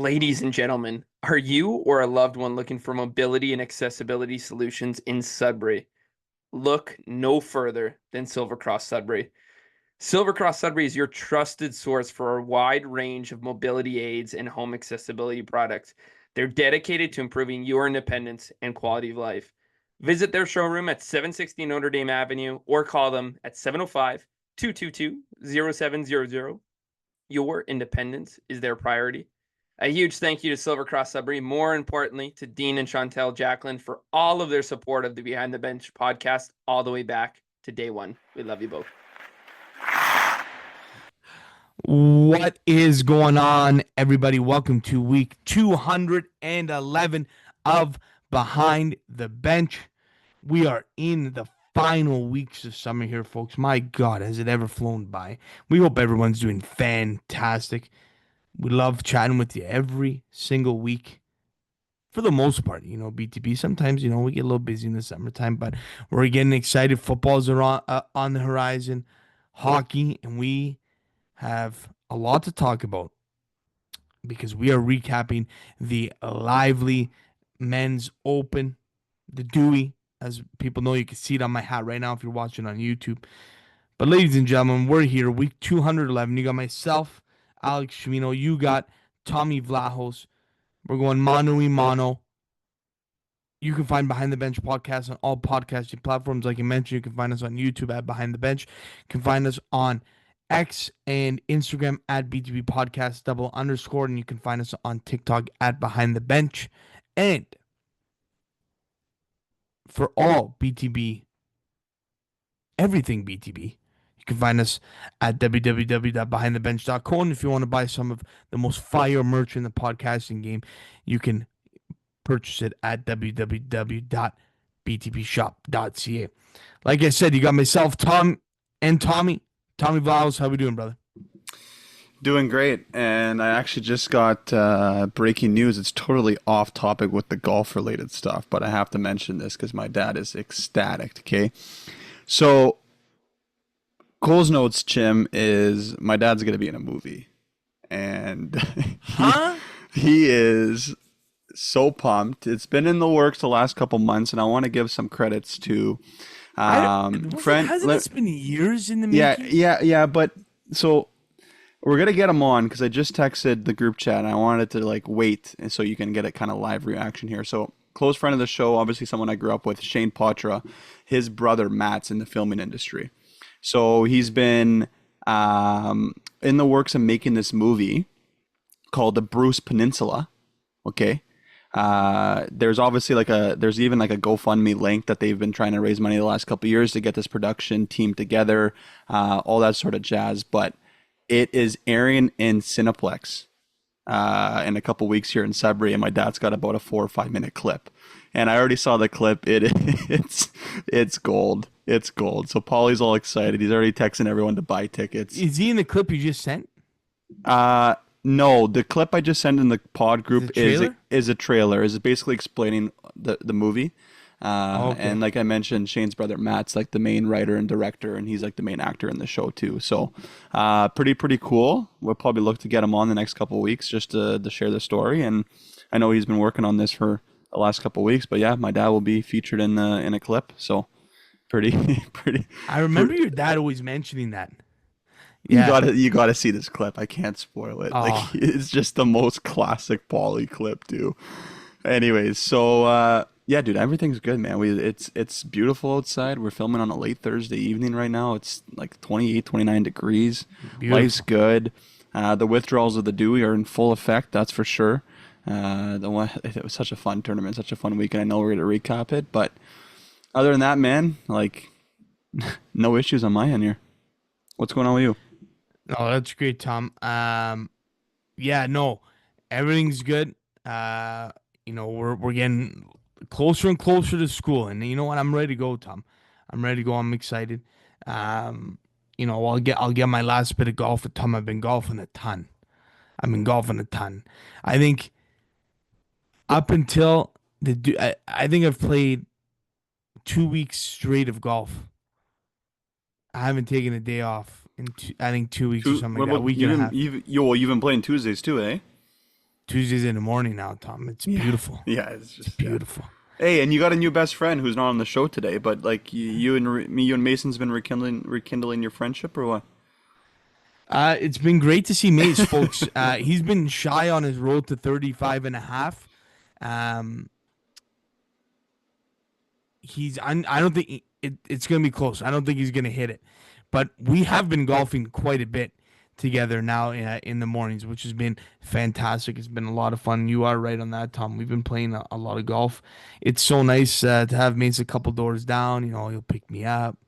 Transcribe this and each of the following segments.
Ladies and gentlemen, are you or a loved one looking for mobility and accessibility solutions in Sudbury? Look no further than Silver Cross Sudbury. Silver Cross Sudbury is your trusted source for a wide range of mobility aids and home accessibility products. They're dedicated to improving your independence and quality of life. Visit their showroom at 760 Notre Dame Avenue or call them at 705 222 0700. Your independence is their priority. A huge thank you to Silver Cross Sudbury, more importantly to Dean and Chantel Jacqueline for all of their support of the Behind the Bench podcast all the way back to day one. We love you both. What is going on, everybody? Welcome to week 211 of Behind the Bench. We are in the final weeks of summer here, folks. My God, has it ever flown by? We hope everyone's doing fantastic. We love chatting with you every single week. For the most part, BTB. Sometimes, we get a little busy in the summertime, but we're getting excited. Footballs are on the horizon, hockey, and we have a lot to talk about because we are recapping the lively men's open, the Dewey. As people know, you can see it on my hat right now if you're watching on YouTube. But ladies and gentlemen, we're here, week 211. You got myself, Alex Schwino. You got Tommy Vlahos. We're going mano y mano. You can find Behind the Bench podcast on all podcasting platforms. Like I mentioned, you can find us on YouTube at Behind the Bench. You can find us on X and Instagram at BTB Podcast _. And you can find us on TikTok at Behind the Bench. And for all BTB, everything BTB, you can find us at www.behindthebench.co. And if you want to buy some of the most fire merch in the podcasting game, you can purchase it at www.btbshop.ca. Like I said, you got myself, Tom, and Tommy. Tommy Vlahos, how we doing, brother? Doing great, and I actually just got breaking news. It's totally off topic with the golf-related stuff, but I have to mention this because my dad is ecstatic, okay? So, Cole's notes, Chim, is my dad's going to be in a movie, and he is so pumped. It's been in the works the last couple months, and I want to give some credits to friend. Hasn't this been years in the making? Yeah, but so we're gonna get him on because I just texted the group chat and I wanted to wait and so you can get a kind of live reaction here. So close friend of the show, obviously someone I grew up with, Shane Potra, his brother Matt's in the filming industry. So he's been in the works of making this movie called The Bruce Peninsula. Okay. There's obviously there's even a GoFundMe link that they've been trying to raise money the last couple of years to get this production team together, all that sort of jazz. But it is airing in Cineplex in a couple weeks here in Sudbury, and my dad's got about a 4 or 5 minute clip, and I already saw the clip. It's gold. It's gold. So Paulie's all excited. He's already texting everyone to buy tickets. Is he in the clip you just sent? No, the clip I just sent in the pod group is a trailer. Is basically explaining the movie. Okay. And like I mentioned, Shane's brother Matt's the main writer and director, and he's the main actor in the show too. So, pretty cool. We'll probably look to get him on the next couple of weeks just to share the story. And I know he's been working on this for the last couple of weeks, but yeah, my dad will be featured in a clip. So, pretty. I remember your dad always mentioning that. Yeah. You gotta see this clip. I can't spoil it. Oh. It's just the most classic Paulie clip too. Anyways, so yeah, dude, everything's good, man. It's beautiful outside. We're filming on a late Thursday evening right now. It's 28, 29 degrees. Beautiful. Life's good. The withdrawals of the Dewey are in full effect, that's for sure. It was such a fun tournament, such a fun weekend. I know we're gonna recap it, but other than that, man, no issues on my end here. What's going on with you? Oh, that's great, Tom. Yeah, no, everything's good. We're getting closer and closer to school, and you know what? I'm ready to go, Tom. I'm ready to go. I'm excited. I'll get my last bit of golf with Tom. I've been golfing a ton. I think up until I think I've played 2 weeks straight of golf. I haven't taken a day off in I think 2 weeks or something like that. A week and a half. You've been playing Tuesdays too, eh? Tuesdays in the morning now, Tom. It's Yeah. beautiful. Yeah, it's It's just yeah. beautiful. Hey, and you got a new best friend who's not on the show today, but like you and Mason's been rekindling your friendship or what? It's been great to see Mace, folks. He's been shy on his road to 35 and a half. Um, I don't think it's going to be close. I don't think he's going to hit it. But we have been golfing quite a bit together now in the mornings, which has been fantastic. It's been a lot of fun. You are right on that, Tom. We've been playing a lot of golf. It's so nice to have Mace a couple doors down. He'll pick me up,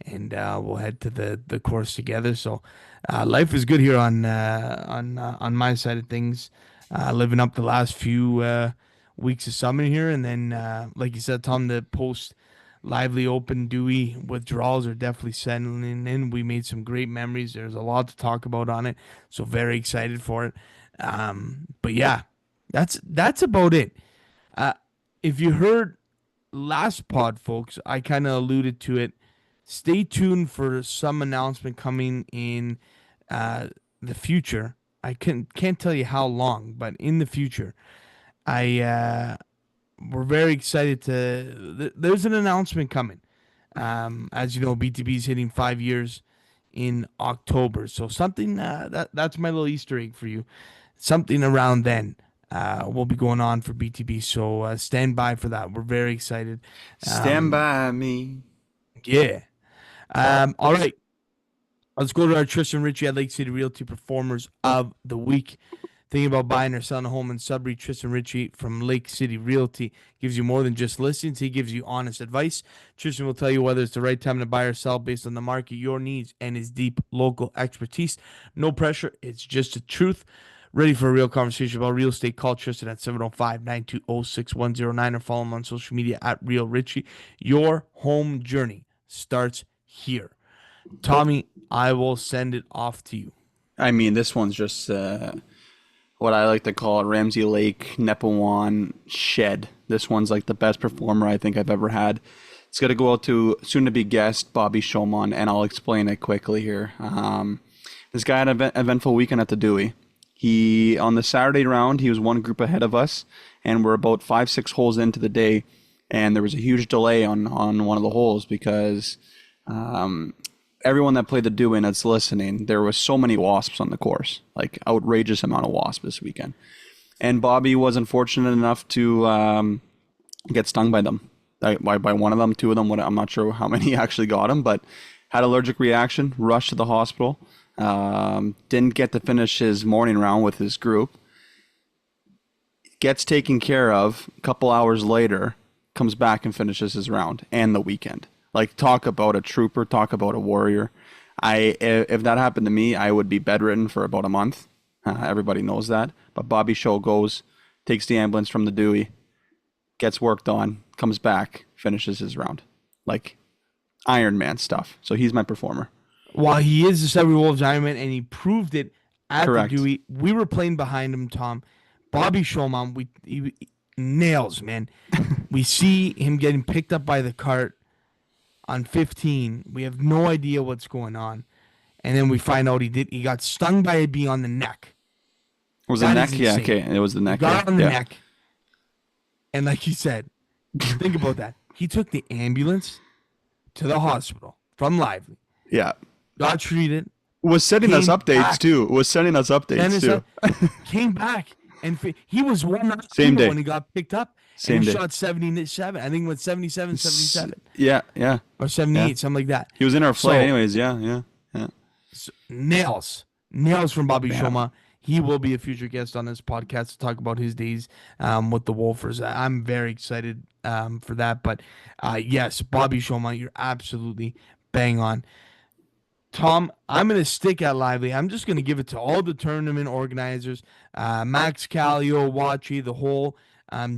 and we'll head to the course together. So life is good here on my side of things. Living up the last few weeks of summer here, and then like you said, Tom, the post lively open Dewey withdrawals are definitely settling in. We made some great memories. There's a lot to talk about on it, so very excited for it. But yeah, that's about it. Uh, if you heard last pod, folks, I kind of alluded to it. Stay tuned for some announcement coming in uh, the future. I can't tell you how long, but in the future, I we're very excited to. There's an announcement coming. As you know, BTB is hitting 5 years in October, so something that's my little Easter egg for you. Something around then will be going on for BTB, so stand by for that. We're very excited. Stand by me. Yeah. All right. Let's go to our Tristan Ritchie at Lake City Realty Performers of the Week. Thinking about buying or selling a home in Sudbury, Tristan Ritchie from Lake City Realty gives you more than just listings. He gives you honest advice. Tristan will tell you whether it's the right time to buy or sell based on the market, your needs, and his deep local expertise. No pressure. It's just the truth. Ready for a real conversation about real estate? Call Tristan at 705-920-6109 or follow him on social media at Real Ritchie. Your home journey starts here. Tommy, I will send it off to you. I mean, this one's just what I like to call it Ramsey Lake Nepewan Shed. This one's like the best performer I think I've ever had. It's going to go out to soon-to-be guest Bobby Shomon, and I'll explain it quickly here. This guy had an eventful weekend at the Dewey. On the Saturday round, he was one group ahead of us, and we're about 5-6 holes into the day, and there was a huge delay on one of the holes because everyone that played the Dewey that's listening, there was so many wasps on the course, like outrageous amount of wasps this weekend. And Bobby was unfortunate enough to get stung by them, by one of them, two of them. I'm not sure how many actually got him, but had allergic reaction, rushed to the hospital. Didn't get to finish his morning round with his group. Gets taken care of. A couple hours later, comes back and finishes his round and the weekend. Like, talk about a trooper, talk about a warrior. If that happened to me, I would be bedridden for about a month. Everybody knows that. But Bobby Show goes, takes the ambulance from the Dewey, gets worked on, comes back, finishes his round. Like Iron Man stuff. So he's my performer. Well, he is the Sudbury Wolves Iron Man, and he proved it at Correct. the Dewey. We were playing behind him, Tom. Bobby Showman, he nails, man. We see him getting picked up by the cart on 15. We have no idea what's going on. And then we find out he got stung by a bee on the neck. Was the neck? Yeah, okay. It was the neck. He got on the yeah. neck. And like you said, think about that. He took the ambulance to the hospital from Lively. Yeah. Got treated. Was sending us updates too. Came back. And he was one Same day when he got picked up. Same and he day. shot 77. I think it was 77, 77. Yeah. Or 78, something like that. He was in our flight anyways. Yeah. So, nails from Bobby Shoma. He will be a future guest on this podcast to talk about his days with the Wolfers. I'm very excited for that. But yes, Bobby Shoma, you're absolutely bang on. Tom, I'm going to stick at Lively. I'm just going to give it to all the tournament organizers, Max Callio, Wachi, the whole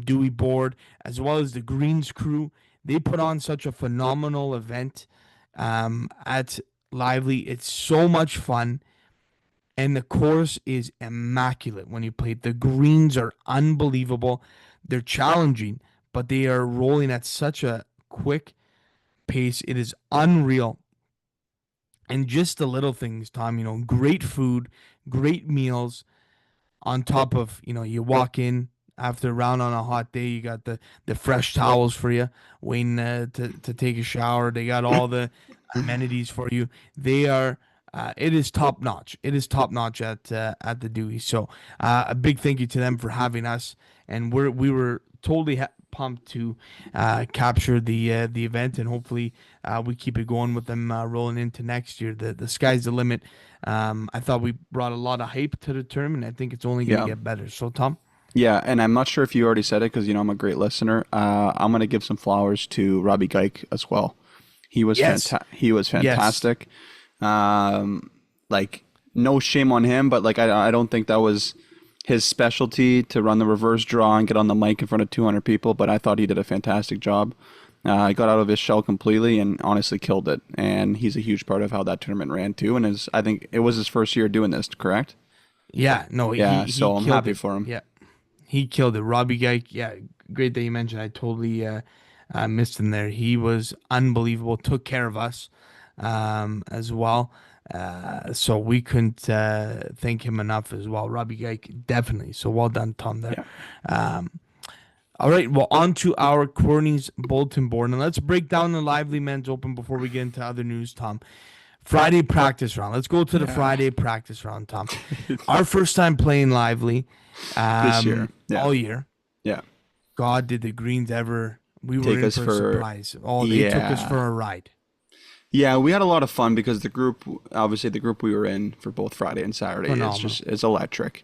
Dewey board, as well as the Greens crew. They put on such a phenomenal event at Lively. It's so much fun, and the course is immaculate when you play it. The greens are unbelievable. They're challenging, but they are rolling at such a quick pace. It is unreal. And just the little things, Tom, great food, great meals, on top of, you walk in after a round on a hot day, you got the fresh towels for you, waiting to take a shower. They got all the amenities for you. They are. It is top notch. It is top notch at the Dewey. So a big thank you to them for having us, and we were totally pumped to capture the event, and hopefully we keep it going with them rolling into next year. The sky's the limit. I thought we brought a lot of hype to the tournament. I think it's only going to get better. So Tom. Yeah, and I'm not sure if you already said it because I'm a great listener. I'm gonna give some flowers to Robbie Geik as well. He was he was fantastic. Like no shame on him, but like I don't think that was his specialty to run the reverse draw and get on the mic in front of 200 people. But I thought he did a fantastic job. He got out of his shell completely and honestly killed it. And he's a huge part of how that tournament ran too. And I think it was his first year doing this, correct? Yeah, no, so I'm happy for him. Yeah, he killed it. Robbie Geik, yeah, great that you mentioned. I totally missed him there. He was unbelievable. Took care of us as well. So we couldn't thank him enough as well. Robbie Geik, definitely. So well done, Tom, there. Yeah. All right, well, on to our Courtney's bulletin board. And let's break down the Lively Men's Open before we get into other news, Tom. Friday practice round. Let's go to the Friday practice round, Tom. Our first time playing Lively this year. All year. Yeah. God, did the greens ever... We were in for a surprise. They took us for a ride. Yeah, we had a lot of fun because the group we were in for both Friday and Saturday, it's electric.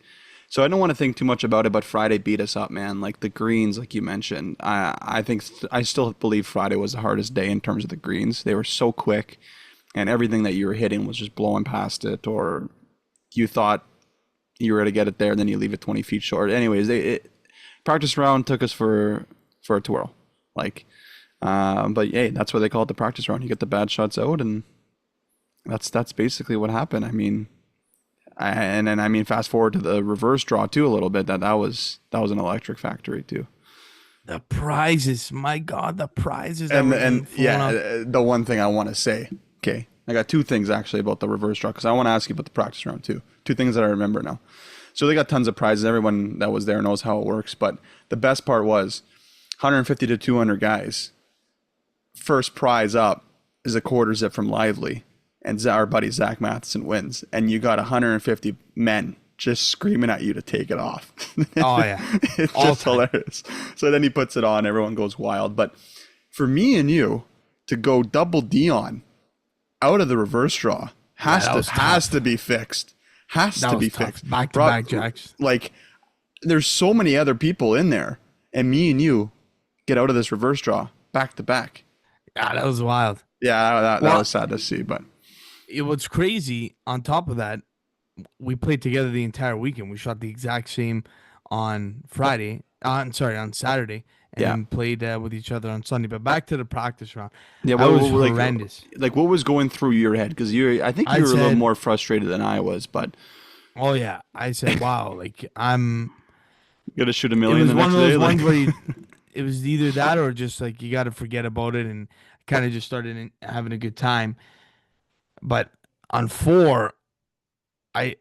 So I don't want to think too much about it, but Friday beat us up, man. Like the greens, like you mentioned, I think I still believe Friday was the hardest day in terms of the greens. They were so quick, and everything that you were hitting was just blowing past it, or you thought you were going to get it there, and then you leave it 20 feet short. Anyways, practice round took us for a twirl. But hey, that's why they call it the practice round. You get the bad shots out, and that's basically what happened. I mean, fast forward to the reverse draw too a little bit. That was an electric factory too. The prizes, my God, the prizes. The one thing I want to say, okay, I got two things actually about the reverse draw because I want to ask you about the practice round too. Two things that I remember now. So they got tons of prizes. Everyone that was there knows how it works. But the best part was 150 to 200 guys. First prize up is a quarter zip from Lively, and our buddy Zach Matheson wins, and you got 150 men just screaming at you to take it off. Oh yeah, it's just hilarious. So then he puts it on, everyone goes wild. But for me and you to go double D on out of the reverse draw has to be fixed. Has to be fixed. Back to back jacks. Like there's so many other people in there, and me and you get out of this reverse draw back to back. Yeah, that was wild. Yeah, that was sad to see. But what's crazy, on top of that, we played together the entire weekend. We shot the exact same on Saturday, and then played with each other on Sunday. But back to the practice round. Yeah, that was horrendous. Like, what was going through your head? Because I think you were a little more frustrated than I was. But oh yeah, I said, wow, like I'm gonna shoot a million the next day. It was one of those ones where it was either that or just like you got to forget about it, and kind of just started having a good time. But on 4, I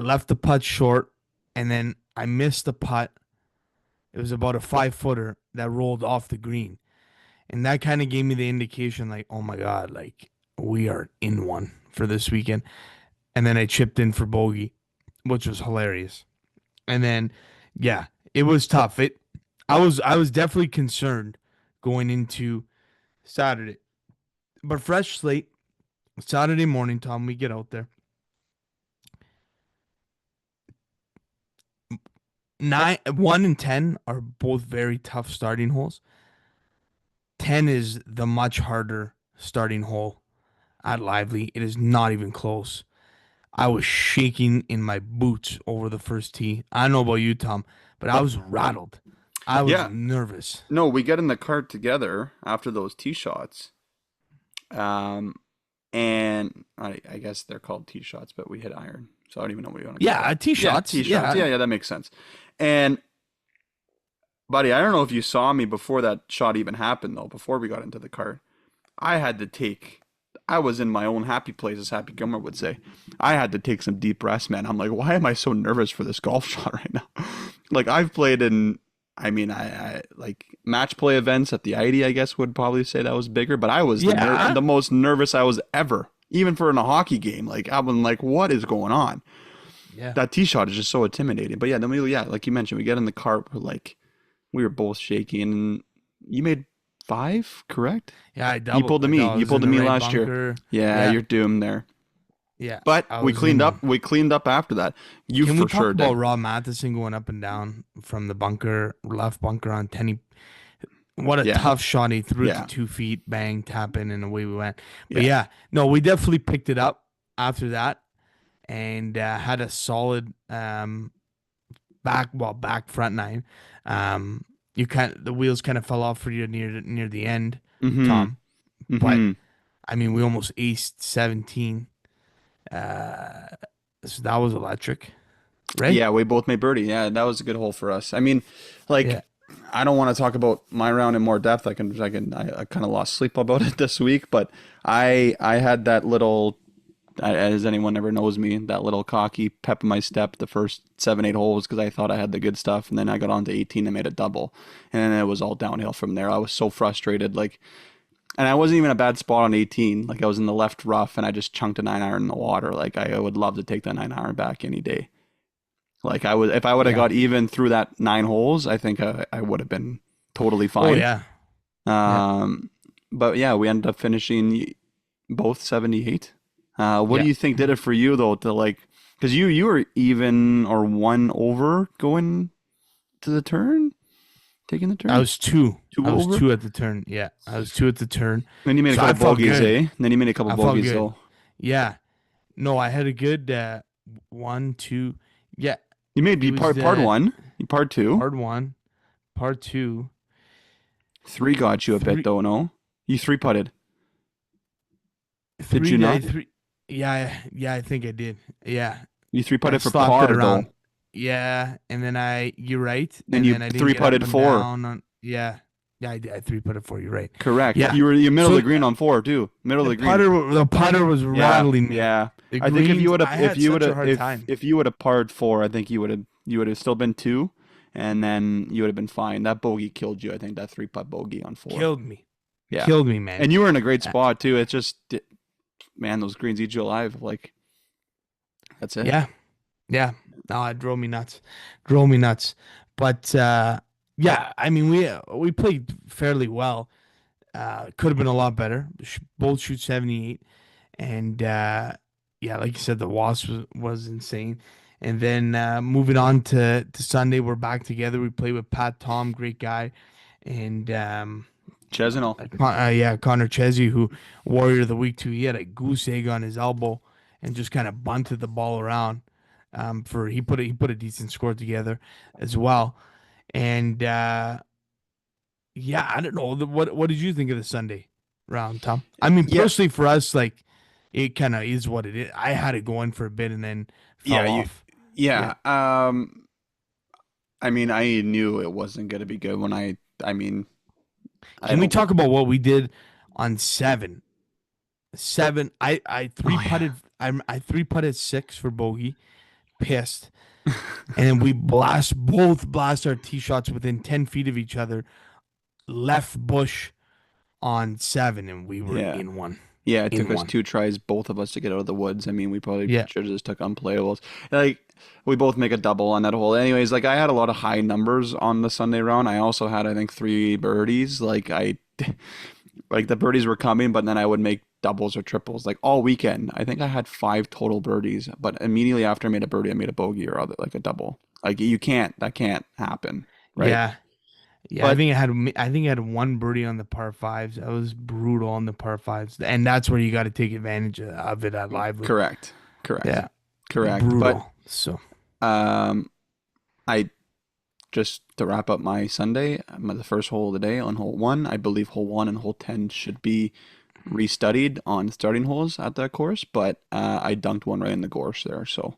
left the putt short, and then I missed the putt. It was about a 5-footer that rolled off the green, and that kind of gave me the indication, like, oh my God, like we are in one for this weekend. And then I chipped in for bogey, which was hilarious. And then, yeah, it was tough. I was definitely concerned going into Saturday, but fresh slate. Saturday morning, Tom, we get out there. 1 and 10 are both very tough starting holes. 10 is the much harder starting hole at Lively. It is not even close. I was shaking in my boots over the first tee. I don't know about you, Tom, but I was rattled. I was nervous. No, we get in the cart together after those tee shots. And I guess they're called tee shots, but we hit iron. So I don't even know what you want to call it. Tee shots. Yeah, tee shots. Yeah, that makes sense. And, buddy, I don't know if you saw me before that shot even happened, though, before we got into the cart. I had to take I was in my own happy place, as Happy Gilmer would say. I had to take some deep breaths, man. I'm like, why am I so nervous for this golf shot right now? Like I've played in, I like match play events at the ID, I guess would probably say that was bigger, but I was the most nervous I was ever, even for in a hockey game. Like I'm like, what is going on? Yeah. That tee shot is just so intimidating. But yeah, then like you mentioned, we get in the cart, we were both shaking, and you made 5, correct? Yeah, I You doubled. pulled to me. You pulled to me last year. year. Yeah, you're doomed there. Yeah. But we cleaned up. We cleaned up after that. You Can for we talk sure about did. Rob Matheson going up and down from the bunker, left bunker on 10? What a Yeah. tough shot. He threw it Yeah. to 2 feet, bang, tap in, and away we went. Yeah. But yeah, no, we definitely picked it up after that and had a solid back front 9. The wheels kind of fell off for you near the end, Mhm. Tom. But Mhm. I mean, we almost aced 17. So that was electric, right? Yeah, we both made birdie. Yeah, that was a good hole for us. I mean, like, Yeah. I don't want to talk about my round in more depth. I kind of lost sleep about it this week, but I had that little, as anyone ever knows me, that little cocky pep in my step the first 7-8 holes because I thought I had the good stuff, and then I got on to 18 and made a double, and then it was all downhill from there. I was so frustrated, like, and I wasn't even a bad spot on 18. Like I was in the left rough, and I just chunked a 9-iron in the water. Like I would love to take that 9-iron back any day. Like if I would have got even through that 9 holes, I think I would have been totally fine. Oh yeah. But yeah, we ended up finishing both 78. What do you think did it for you though? To like, because you were even or 1 over going to the turn, taking the turn. I was 2. Two I was over? 2 at the turn. Yeah, I was 2 at the turn. Then you made a So I couple felt bogeys, good. eh? And then you made a couple I felt bogeys good. though. Yeah. No, I had a good 1, 2. Yeah. You made It part was, 1, you part 2. Part 1, part 2. 3 got you a bit though, no? You 3-putted. Did you 3, not? 3. Yeah, I think I did. Yeah. You 3-putted for Slapped par it around. though. Yeah, and then you're right. And you then I didn't get 3-putted up and 4. down yeah, I did. I 3-putted 4. You're right. Correct. Yeah. You middle So of the green on 4 too. Middle of the green. The putter was rattling me. Yeah. The I think if you greens, would have I had such a hard time. if you would have parred 4, I think you would have still been 2, and then you would have been fine. That bogey killed you. I think that 3-putt bogey on 4 Killed me. Yeah. Killed me, man. And you were in a great spot too. It's just, man, those greens eat you alive. Like, that's it. Yeah. No, it drove me nuts. But yeah, I mean, we played fairly well. Could have been a lot better. Both shoot 78, and yeah, like you said, the wasp was insane. And then moving on to Sunday, we're back together. We played with Pat Tom, great guy, and Chesnell. Connor Chesney, who Warrior of the Week too. He had a goose egg on his elbow and just kind of bunted the ball around. He put a decent score together as well, and yeah, I don't know. What did you think of the Sunday round, Tom? I mean, personally for us, like it kind of is what it is. I had it going for a bit and then fell off. Yeah. I mean, I knew it wasn't going to be good when I mean. Can we talk about what we did on 7? 7, I 3-putted. I 3-putted 6 for bogey. Pissed, and then we blast our tee shots within 10 feet of each other. Left bush on 7, and we were in one. Yeah, it took us 2 tries, both of us, to get out of the woods. I mean, we probably should have just took unplayables. Like, we both make a double on that hole. Anyways, like, I had a lot of high numbers on the Sunday round. I also had, I think, 3 birdies. Like, the birdies were coming, but then I would make doubles or triples. Like, all weekend, I think I had 5 total birdies. But immediately after I made a birdie, I made a bogey or other, like a double. Like, that can't happen, right? Yeah. Yeah, but, I think I had 1 birdie on the par 5s. I was brutal on the par 5s, and that's where you got to take advantage of it at live. Correct. Yeah. Correct. Brutal. But I just to wrap up my Sunday, the first hole of the day on hole 1, I believe hole 1 and hole 10 should be restudied on starting holes at that course, but I dunked one right in the gorse there. So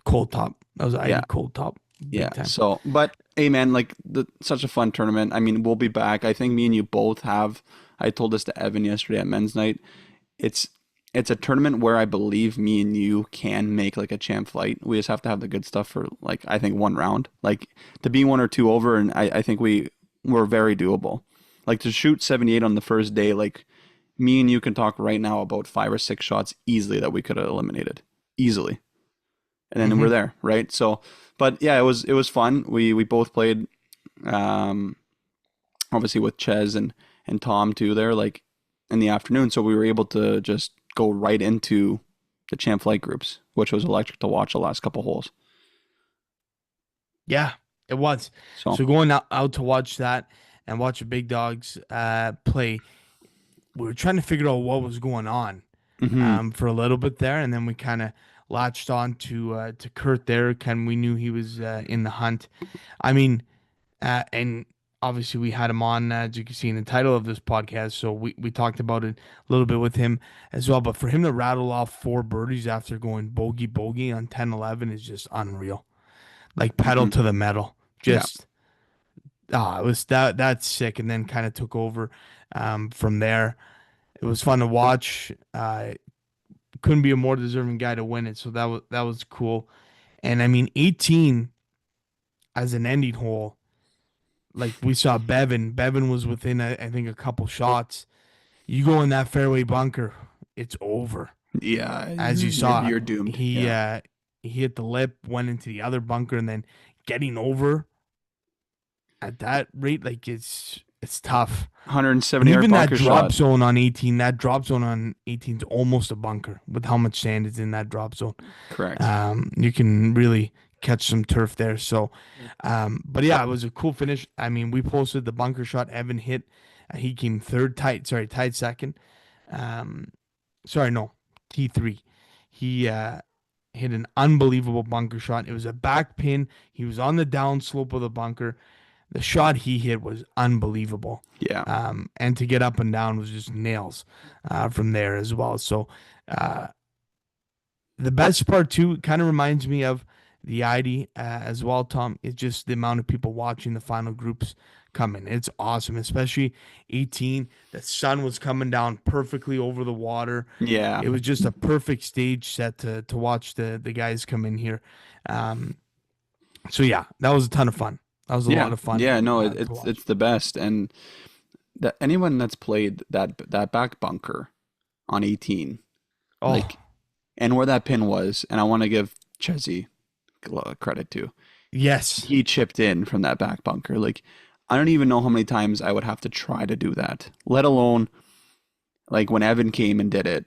cold top. That was cold top. Yeah. Time. So, but hey, man, like such a fun tournament. I mean, we'll be back. I think me and you both have. I told this to Evan yesterday at men's night. it's a tournament where I believe me and you can make like a champ flight. We just have to have the good stuff for like I think one round. Like to be one or two over, and I think we're very doable. Like to shoot 78 on the first day, like me and you can talk right now about 5 or 6 shots easily that we could have eliminated easily, and then we're there, right? So, but yeah, it was fun. We both played, obviously with Ches and Tom too there, like in the afternoon, so we were able to just go right into the champ flight groups, which was electric to watch the last couple holes. Yeah, it was. So, So going out to watch that and watch the big dogs play, we were trying to figure out what was going on for a little bit there, and then we kind of latched on to Kurt there. We knew he was in the hunt. I mean, and obviously we had him on, as you can see in the title of this podcast, so we talked about it a little bit with him as well. But for him to rattle off 4 birdies after going bogey on 10-11 is just unreal. Like pedal to the metal. Just it was that's sick, and then kind of took over from there. It was fun to watch. Couldn't be a more deserving guy to win it, so that was cool. And I mean, 18 as an ending hole, like we saw Bevan. Bevan was within I think a couple shots. You go in that fairway bunker, it's over. yeah, As you saw, you're doomed. He hit the lip, went into the other bunker, and then getting over at that rate, like it's tough. 170 yard Even that bunker drop shot. zone on 18, that drop zone on 18 is almost a bunker with how much sand is in that drop zone. Correct. You can really catch some turf there. So, but yeah, it was a cool finish. I mean, we posted the bunker shot Evan hit. He came tied second. T3. He hit an unbelievable bunker shot. It was a back pin. He was on the down slope of the bunker. The shot he hit was unbelievable. Yeah. And to get up and down was just nails from there as well. So the best part too kind of reminds me of the ID as well, Tom. It's just the amount of people watching the final groups coming. It's awesome, especially 18. The sun was coming down perfectly over the water. Yeah. It was just a perfect stage set to watch the guys come in here. So yeah, that was a ton of fun. That was a lot of fun. Yeah, no, to watch. it's the best, and that anyone that's played that back bunker on 18, like, and where that pin was, and I want to give Chezzy credit too. Yes, He chipped in from that back bunker. Like, I don't even know how many times I would have to try to do that, let alone like when Evan came and did it,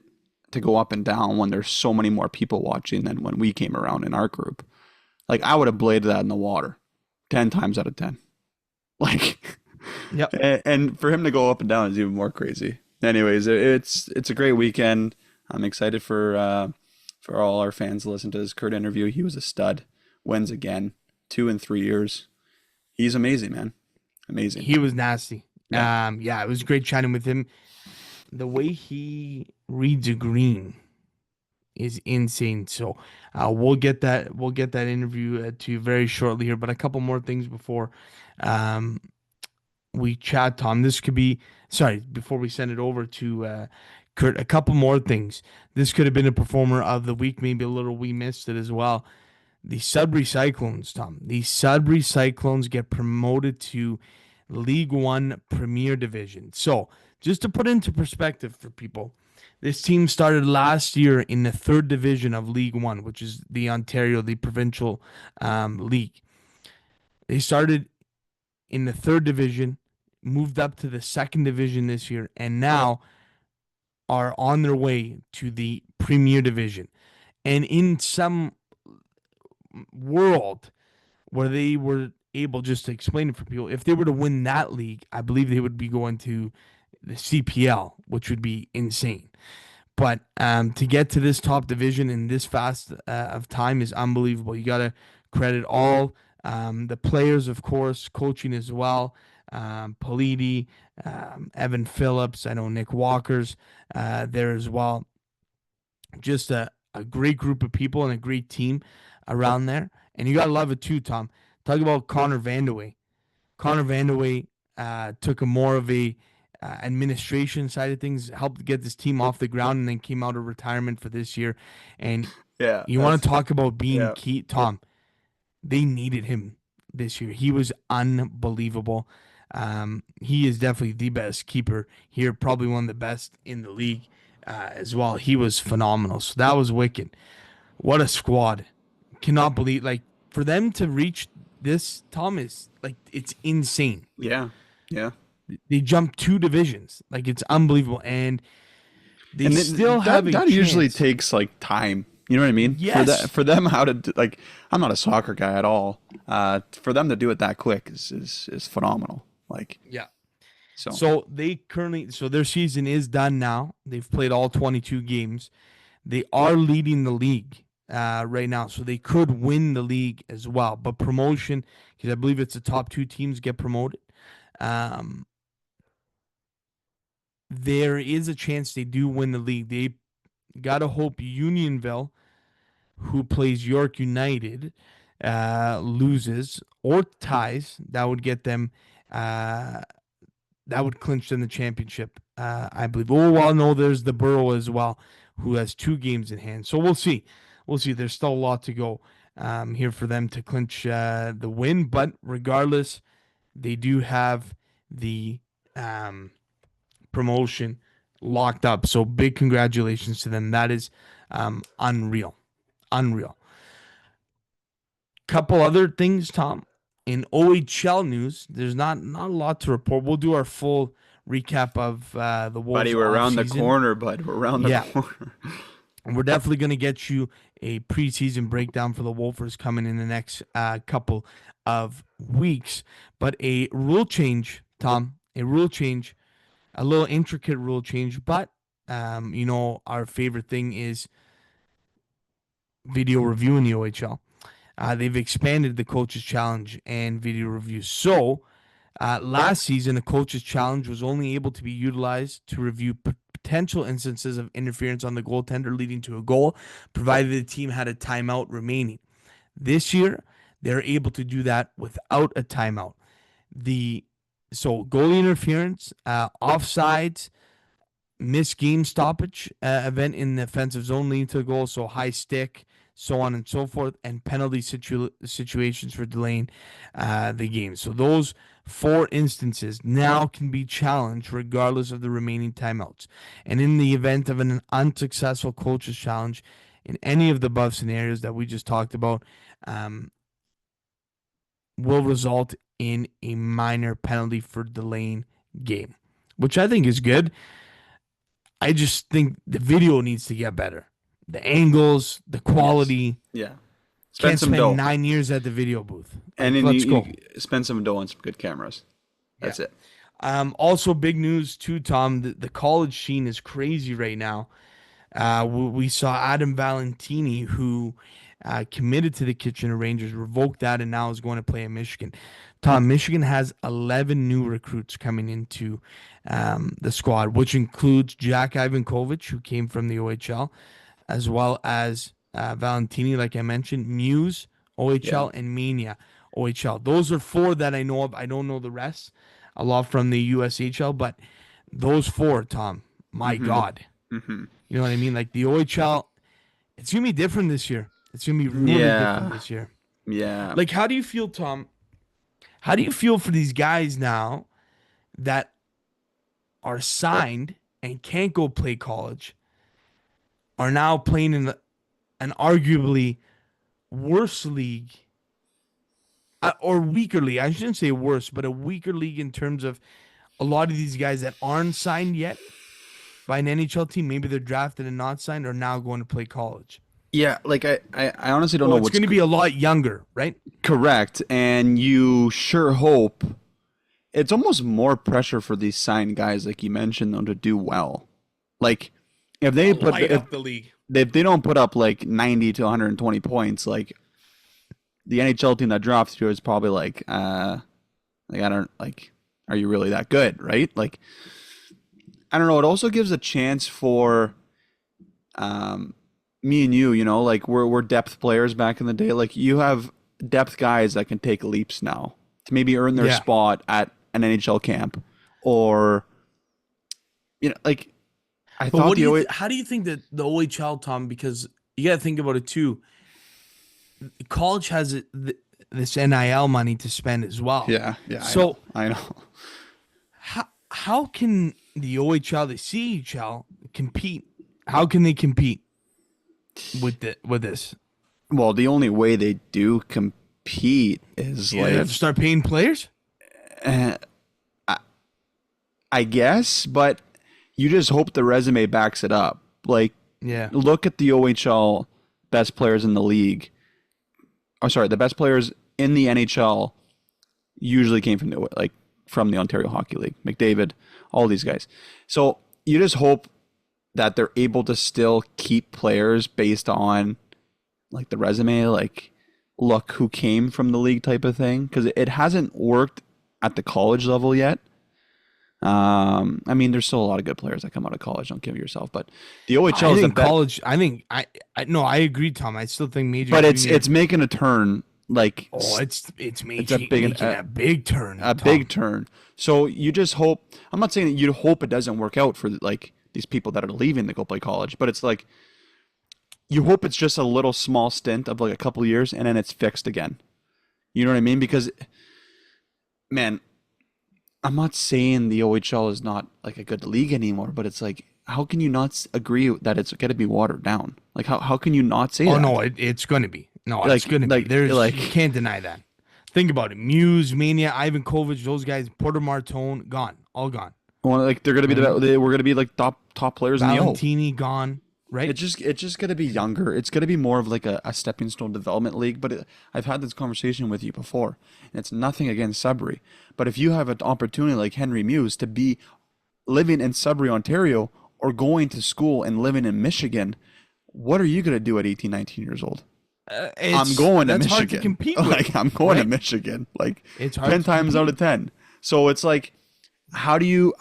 to go up and down when there's so many more people watching than when we came around in our group. Like, I would have bladed that in the water 10 times out of 10. Like, Yep. and for him to go up and down is even more crazy. Anyways, it's a great weekend. I'm excited for all our fans to listen to this Kurt interview. He was a stud. Wins again, 2 in 3 years. He's amazing, man. Amazing. He was nasty. Yeah. It was great chatting with him. The way he reads a green is insane. So we'll get that interview to you very shortly here. But a couple more things before we chat, Tom. This could be before we send it over to Kurt. A couple more things. This could have been a performer of the week. Maybe a little we missed it as well. The Sudbury Cyclones, Tom. The Sudbury Cyclones get promoted to League One Premier Division. So just to put into perspective for people, this team started last year in the 3rd division of League One, which is the Ontario, the provincial league. They started in the 3rd division, moved up to the 2nd division this year, and now are on their way to the Premier Division. And in some world where they were able, just to explain it for people, if they were to win that league, I believe they would be going to the CPL, which would be insane. But to get to this top division in this fast of time is unbelievable. You got to credit all the players, of course, coaching as well. Politi, Evan Phillips, I know Nick Walker's there as well. Just a great group of people and a great team around there. And you got to love it too, Tom. Talk about Connor Vandeweghe. Connor Vandeweghe took a more of a administration side of things, helped get this team off the ground, and then came out of retirement for this year. And Yeah, you want to talk about being yeah. key, Tom? They needed him this year. He was unbelievable. He is definitely the best keeper here, probably one of the best in the league as well. He was phenomenal. So that was wicked. What a squad. Cannot believe, like, for them to reach this, Tom, is like, it's insane. Yeah, yeah. They jumped 2 divisions. Like, it's unbelievable. And they And still have a that usually chance. takes like time. You know what I mean? Yes. For them how to like, I'm not a soccer guy at all. For them to do it that quick is phenomenal. Like, Yeah. so So their season is done now. They've played all 22 games. They are leading the league right now, so they could win the league as well. But promotion, because I believe it's the top 2 teams get promoted. Um, there is a chance they do win the league. They gotta hope Unionville, who plays York United, loses or ties. That would get them. That would clinch them the championship, I believe. Oh, well, no, there's the Borough as well, who has 2 games in hand. So we'll see. We'll see. There's still a lot to go here for them to clinch the win. But regardless, they do have the promotion locked up. So big congratulations to them. That is unreal. Unreal. Couple other things, Tom. In OHL news, there's not a lot to report. We'll do our full recap of the Wolves. buddy, we're around the off-season. corner, bud. We're around the corner. And we're definitely going to get you a preseason breakdown for the Wolfers coming in the next couple of weeks. But a rule change, Tom, a little intricate rule change. But, our favorite thing is video review in the OHL. They've expanded the Coaches Challenge and video review. So, last season, the Coaches Challenge was only able to be utilized to review potential instances of interference on the goaltender leading to a goal, provided the team had a timeout remaining. This year, they're able to do that without a timeout. So goalie interference, offsides, missed game stoppage event in the offensive zone leading to a goal, so high stick, so on and so forth, and penalty situations for delaying the game. So those 4 instances now can be challenged regardless of the remaining timeouts. And in the event of an unsuccessful coach's challenge in any of the above scenarios that we just talked about, will result in a minor penalty for delaying game, which I think is good. I just think the video needs to get better. The angles, the quality. Yeah. Can't some spend dough. 9 years at the video booth. And then let's you go. spend some dough on some good cameras. That's it. Also, big news too, Tom. The college scene is crazy right now. We saw Adam Valentini, who committed to the Kitchener Rangers, revoked that, and now is going to play in Michigan. Tom, Michigan has 11 new recruits coming into the squad, which includes Jack Ivankovich, who came from the OHL, as well as Valentini, like I mentioned, Muse, OHL, and Mania, OHL. Those are 4 that I know of. I don't know the rest, a lot from the USHL, but those 4, Tom, my God. Mm-hmm. You know what I mean? Like the OHL, it's going to be different this year. It's going to be really different this year. Yeah. Like, how do you feel, Tom? How do you feel for these guys now that are signed and can't go play college, are now playing in an arguably worse league or weaker league? I shouldn't say worse, but a weaker league in terms of a lot of these guys that aren't signed yet by an NHL team. Maybe they're drafted and not signed, are now going to play college. Yeah, like I honestly don't know It's what's going to be a lot younger, right? correct, and you sure hope it's almost more pressure for these signed guys, like you mentioned, though, to do well. Like if they Light up the league. if they don't put up like 90 to 120 points, like the NHL team that drafts you is probably like I don't like, are you really that good, right? Like I don't know. It also gives a chance for me and you, like we're depth players back in the day. Like you have depth guys that can take leaps now to maybe earn their spot at an NHL camp or like I But thought what do the you OH how do you think that the OHL, Tom? Because you got to think about it too. College has this NIL money to spend as well. yeah, So I know. how can the OHL, the CHL compete? How can they compete with this? Well, the only way they do compete is You have to start paying players. uh, I guess, but you just hope the resume backs it up. Like, Yeah. look at the OHL best players in the league. I'm sorry, the best players in the NHL usually came from the Ontario Hockey League. McDavid, all these guys. So you just hope that they're able to still keep players based on like the resume, like look who came from the league type of thing, because it hasn't worked at the college level yet. I mean, there's still a lot of good players that come out of college. Don't give yourself, but the OHL is the best. College. I think I no. I agree, Tom. I still think major. But junior- it's making a turn. Like it's major. a big- making a big turn. a Tom. big turn. So you just hope. I'm not saying that you hope it doesn't work out for like these people that are leaving to go play college, but it's like you hope it's just a little small stint of like a couple of years and then it's fixed again. You know what I mean? Because, man, I'm not saying the OHL is not like a good league anymore, but it's like, how can you not agree that it's got to be watered down? Like, how can you not say that? Oh no, it's going to be. No, Like- it's going to like- be. There's like- you can't deny that. Think about it. Muse, Mania, Ivan Kovic, those guys, Porter Martone, gone, all gone. Well, like they're gonna be we're gonna be like top players in the O. Valentini, gone. Right? It's just gonna be younger. It's gonna be more of like a stepping stone development league. But I've had this conversation with you before, and it's nothing against Sudbury. But if you have an opportunity like Henry Muse to be living in Sudbury, Ontario, or going to school and living in Michigan, what are you gonna do at 18, 19 years old? I'm going to that's Michigan. hard to compete with. Like I'm going to right? Michigan. Like It's hard 10 to times compete. out of 10. So it's like, how do you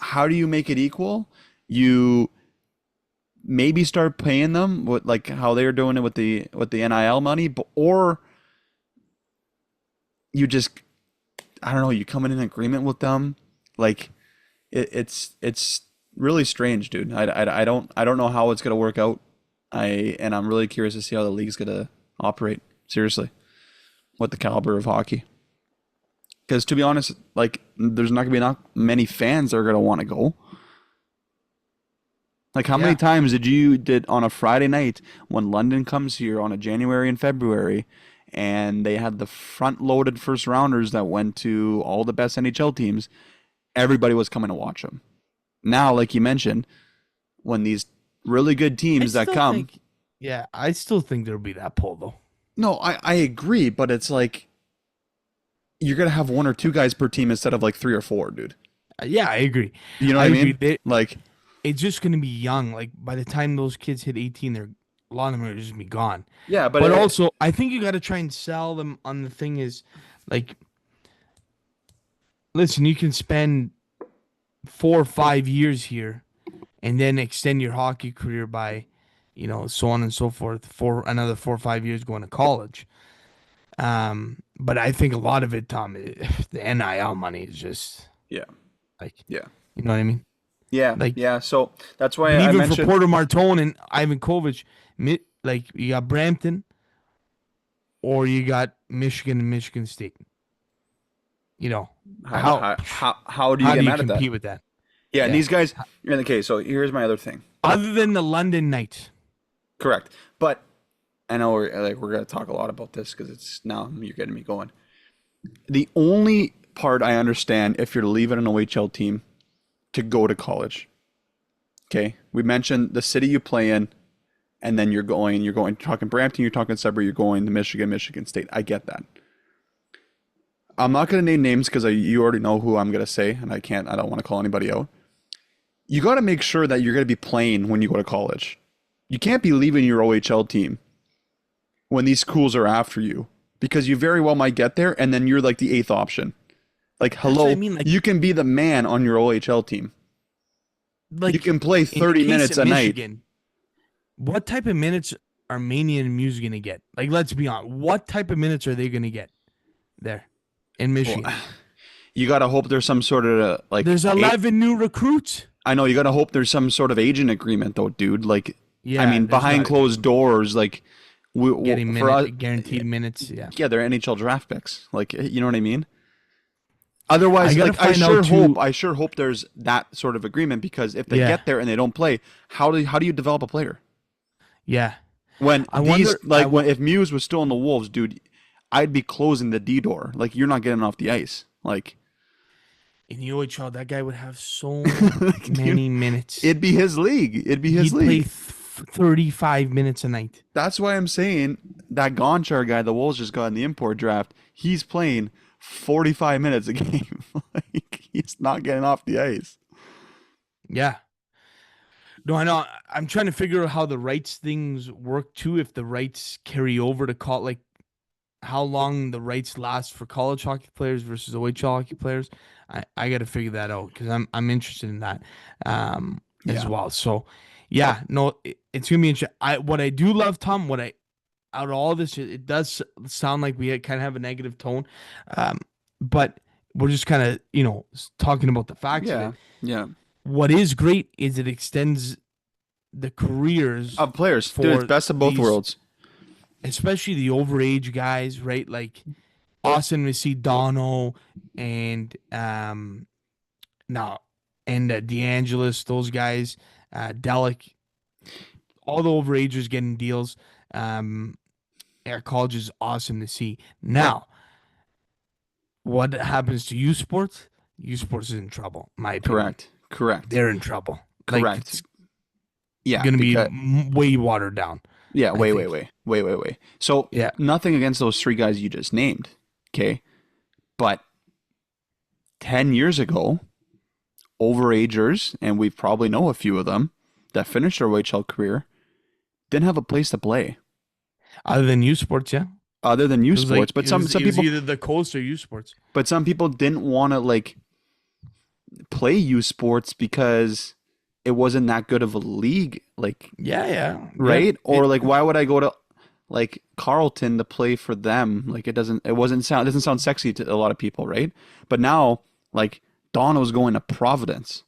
make it equal? You maybe start paying them with like how they're doing it with the NIL money, or you just, I don't know, you come in an agreement with them. Like it's really strange, dude. I don't know how it's gonna work out. I'm really curious to see how the league's gonna operate. Seriously, what the caliber of hockey. Because to be honest, like there's not gonna be many fans that are gonna want to go. Like how many times did on a Friday night when London comes here on a January and February, and they had the front-loaded first rounders that went to all the best NHL teams, everybody was coming to watch them. Now, like you mentioned, when these really good teams that come, I still think there'll be that pull though. no, I agree, but it's like you're gonna have one or two guys per team instead of like 3 or 4, dude. Yeah, I agree. You know what I mean? Agree. Like, It's just going to be young. Like by the time those kids hit 18, a lot of them are just be gone. yeah, But also, I think you got to try and sell them on the thing is, like, listen, you can spend 4 or 5 years here, and then extend your hockey career by, so on and so forth for another 4 or 5 years going to college. But I think a lot of it, Tom, the NIL money is just yeah, like, yeah, you know what I mean? yeah, Like- yeah. So that's why And I even mentioned. for Porter Martone and Ivan Kovic, like you got Brampton, or you got Michigan and Michigan State. how do you how get do you mad at that? compete with that? Yeah, and Yeah. these guys. Okay, so here's my other thing. Other than the London Knights, Correct, but I know we're gonna talk a lot about this because it's now you're getting me going. The only part I understand if you're leaving an OHL team to go to college. Okay, we mentioned the city you play in, and then you're talking Brampton, you're talking Sudbury, you're going to Michigan State. I get that. I'm not gonna name names because you already know who I'm gonna say, and I don't want to call anybody out. You got to make sure that you're gonna be playing when you go to college. You can't be leaving your OHL team when these schools are after you, because you very well might get there and then you're like the 8th option. Like, hello, what I mean, like- you can be the man on your OHL team. like You can play in 30 case minutes of a night. Michigan, what type of minutes are Mania and Muse going to get? Like, let's be honest. What type of minutes are they going to get there in Michigan? You got to hope there's some sort of like There's 11 new recruits. I know you got to hope there's some sort of agent agreement though, dude. Like, Yeah, I mean, there's behind gotta closed doors, like, getting for us, guaranteed minutes. Yeah, yeah, they're NHL draft picks. Like, you know what I mean? I Otherwise, gotta like, I find sure out hope, too. I sure hope there's that sort of agreement because if they Yeah, get there and they don't play, how do you develop a player? yeah. When I wonder. when if Muse was still in the Wolves, dude, I'd be closing the D door. Like, you're not getting off the ice. Like, In the OHL, that guy would have so dude, many minutes. it'd be his league. It'd be his He'd play league. 35 mintes a night. That's why I'm saying that Gonchar guy the Wolves just got in the import draft, he's playing 45 minutes a game. Like, he's not getting off the ice. Yeah. No, I know. I'm trying to figure out how the rights things work too. If the rights carry over to call, like how long the rights last for college hockey players versus OHL hockey players. I got to figure that out because I'm interested in that as Yeah. well. So yeah, no, it's gonna be interesting. What I do love, Tom, out of all this, it does sound like we kind of have a negative tone, but we're just kind of talking about the facts of Yeah. it. Yeah. What is great is it extends the careers Of players. for Dude, it's best of both these- worlds. especially the overage guys, right? Like awesome to see Dono and now and DeAngelis, those guys, Delic, all the overagers getting deals. At college is awesome to see. Now, what happens to U Sports? U Sports is in trouble, in my opinion. Correct. They're in trouble. Like, Correct. it's Yeah. going to be because- way watered down. Yeah, I wait. think. So, Yeah. nothing against those three guys you just named, okay? But 10 years ago, overagers, and we probably know a few of them that finished their OHL career, didn't have a place to play Other than U Sports, yeah. other than U It was Sports. like- But it some was, it people, was either the Coast or U Sports. but some people didn't want to like play U Sports because it wasn't that good of a league, like, Yeah. right? Yeah. Or like, why would I go to like Carlton to play for them? Like, it doesn't sound sexy to a lot of people, right? But now, like, Dono's going to Providence.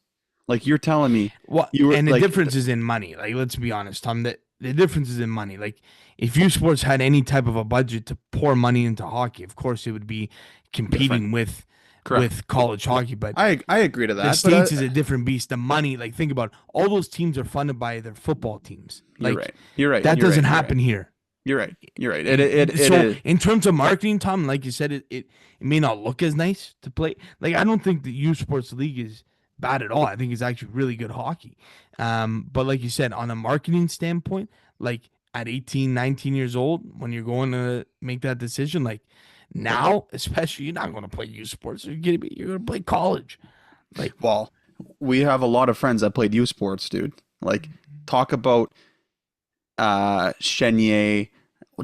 Like, you're telling me Well, you were and the like, difference is in money. Like, let's be honest, Tom. The difference is in money. Like, if U Sports had any type of a budget to pour money into hockey, of course it would be competing with Correct. college hockey. But I agree to that. the but, States is a different beast. The money, like, think about it. All those teams are funded by their football teams. Like, You're right. that You're doesn't right. happen here. You're right. It So is. in terms of marketing, Tom, like you said, it may not look as nice to play. Like, I don't think the U Sports League is bad at all. I think it's actually really good hockey. But like you said, on a marketing standpoint, like at 18, 19 years old, when you're going to make that decision, like now, especially, you're not going to play U Sports. You're going to play college. Like, Well, we have a lot of friends that played U Sports, dude. Like, talk about Chenier,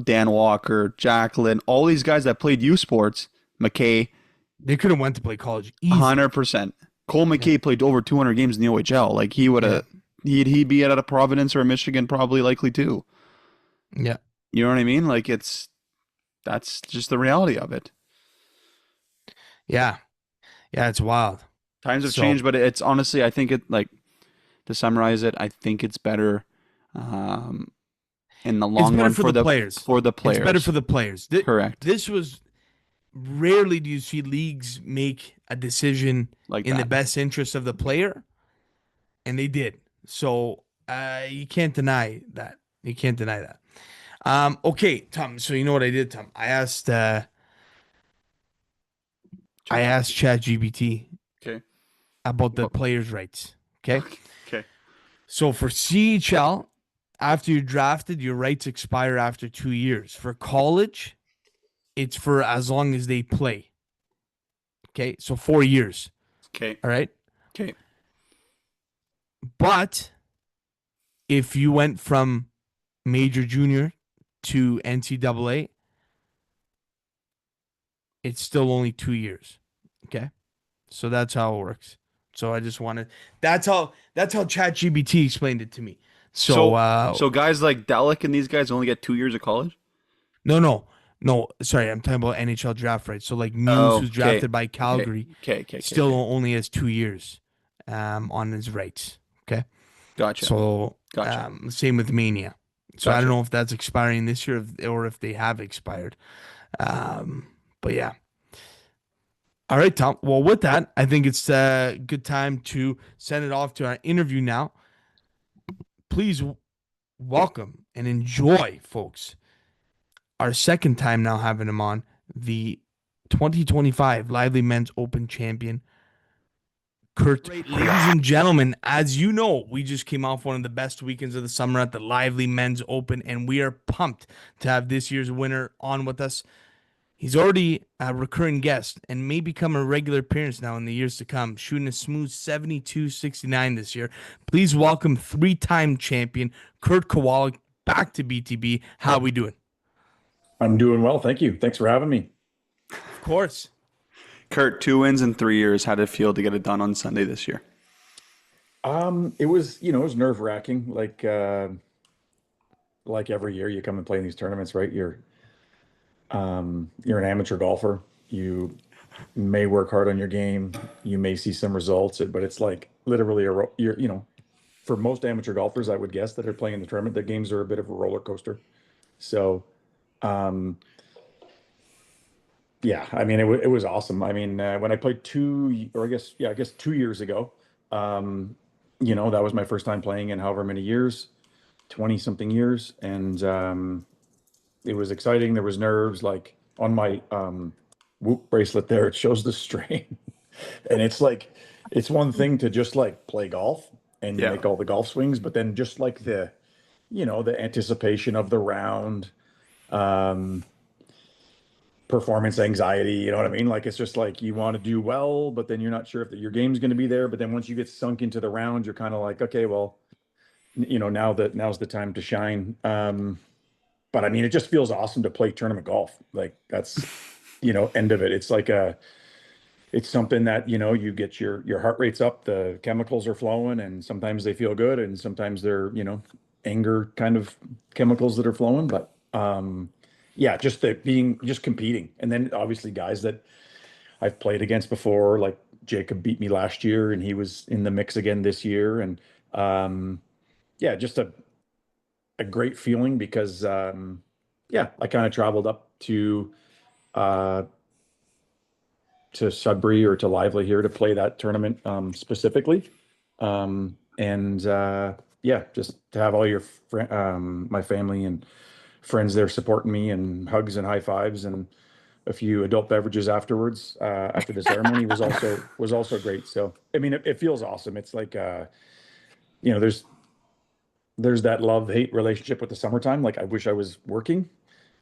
Dan Walker, Jacqueline, all these guys that played U Sports, McKay, they could have went to play college easy. 100%. Cole McKay played over 200 games in the OHL. Like, he would have, he'd be at a Providence or a Michigan probably likely too. Yeah. You know what I mean? Like, that's just the reality of it. Yeah. Yeah, it's wild. Times have So- changed, but it's honestly, I think it, like, to summarize it, I think it's better in the long better run for the players. For the players. It's better for the players. Correct. This was rarely do you see leagues make a decision Like in the that. best interest of the player, and they did. So you can't deny that. You can't deny that. Okay, Tom. So you know what I did, Tom? I asked ChatGPT Okay. about the players' rights. Okay. Okay. So for CHL, after you're drafted, your rights expire after 2 years. For college, it's for as long as they play. Okay, so 4 years. Okay. All right. Okay. But if you went from major junior to NCAA, it's still only 2 years. Okay. So that's how it works. So I just wanted that's how ChatGPT explained it to me. So guys like Delic and these guys only get 2 years of college? No. Sorry, I'm talking about NHL draft rights. So like Muse, Oh, who's okay. drafted by Calgary, Okay. still only has 2 years. on his rights. Okay. Gotcha. So Gotcha. same with Mania. So I don't Gotcha. know if that's expiring this year or if they have expired. But yeah. All right, Tom. Well, with that, I think it's a good time to send it off to our interview now. Please welcome and enjoy, folks, our second time now having him on, the 2025 Lively Men's Open champion, Kurt. Right, ladies and gentlemen, as you know, we just came off one of the best weekends of the summer at the Lively Men's Open, and we are pumped to have this year's winner on with us. He's already a recurring guest and may become a regular appearance now in the years to come, shooting a smooth 72-69 this year. Please welcome three-time champion Kurt Kowaluk back to BTB. How are we doing? I'm doing well, thank you. Thanks for having me. Of course. Kurt, 2 wins in 3 years. How did it feel to get it done on Sunday this year? It was, it was nerve-wracking. Like every year you come and play in these tournaments, right? You're an amateur golfer. You may work hard on your game. You may see some results, but it's like literally for most amateur golfers, I would guess that are playing in the tournament, their games are a bit of a roller coaster. So, yeah, I mean, it was awesome. I mean, when I played 2 years ago, that was my first time playing in however many years, 20 something years. And, it was exciting. There was nerves, like on my, Whoop bracelet there, it shows the strain. And it's like, it's one thing to just like play golf and you Yeah. make all the golf swings, but then just like the anticipation of the round, um, performance anxiety, you know what I mean? Like, it's just like you want to do well, but then you're not sure if your game's going to be there. But then once you get sunk into the round, you're kind of like, okay, well, now's the time to shine. But I mean, it just feels awesome to play tournament golf. Like that's, end of it. It's like it's something that, you get your heart rate's up, the chemicals are flowing, and sometimes they feel good and sometimes they're, anger kind of chemicals that are flowing. But, yeah, just just competing. And then obviously guys that I've played against before, like Jacob beat me last year and he was in the mix again this year. And, yeah, just a great feeling because yeah, I kind of traveled up uh to Sudbury or to Lively here to play that tournament specifically. And yeah, just to have all my family and friends there supporting me and hugs and high fives and a few adult beverages afterwards after the ceremony was also great. So I mean it feels awesome. It's like there's that love-hate relationship with the summertime. Like I wish I was working.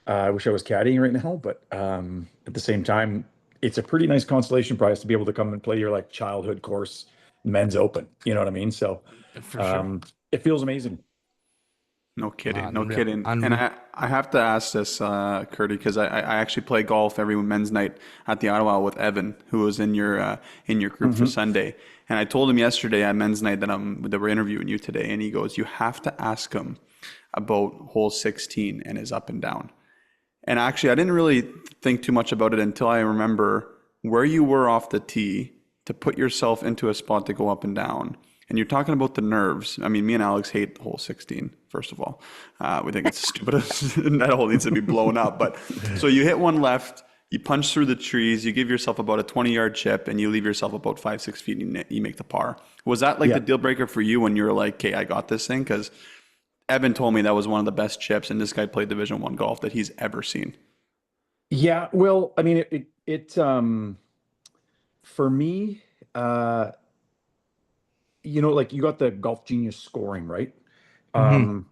I wish I was caddying right now, but at the same time, it's a pretty nice consolation prize to be able to come and play your like childhood course men's open. You know what I mean? So For sure. it feels amazing. No kidding, no Unreal. kidding. And Unreal. I have to ask this, Curdy, because I actually play golf every men's night at the Ottawa with Evan, who was in your group for Sunday. And I told him yesterday at men's night that we're interviewing you today, and he goes, "You have to ask him about hole 16 and his up and down." And actually, I didn't really think too much about it until I remember where you were off the tee to put yourself into a spot to go up and down. And you're talking about the nerves. I mean, me and Alex hate hole 16, first of all. We think it's stupid. That hole needs to be blown up. But so you hit one left, you punch through the trees, you give yourself about a 20-yard chip, and you leave yourself about 5-6 feet, and you make the par. Was that like Yeah. the deal breaker for you when you were like, okay, I got this thing? Because Evan told me that was one of the best chips, and this guy played Division I golf that he's ever seen. Yeah, well, I mean, for me, like you got the Golf Genius scoring, right? Mhm.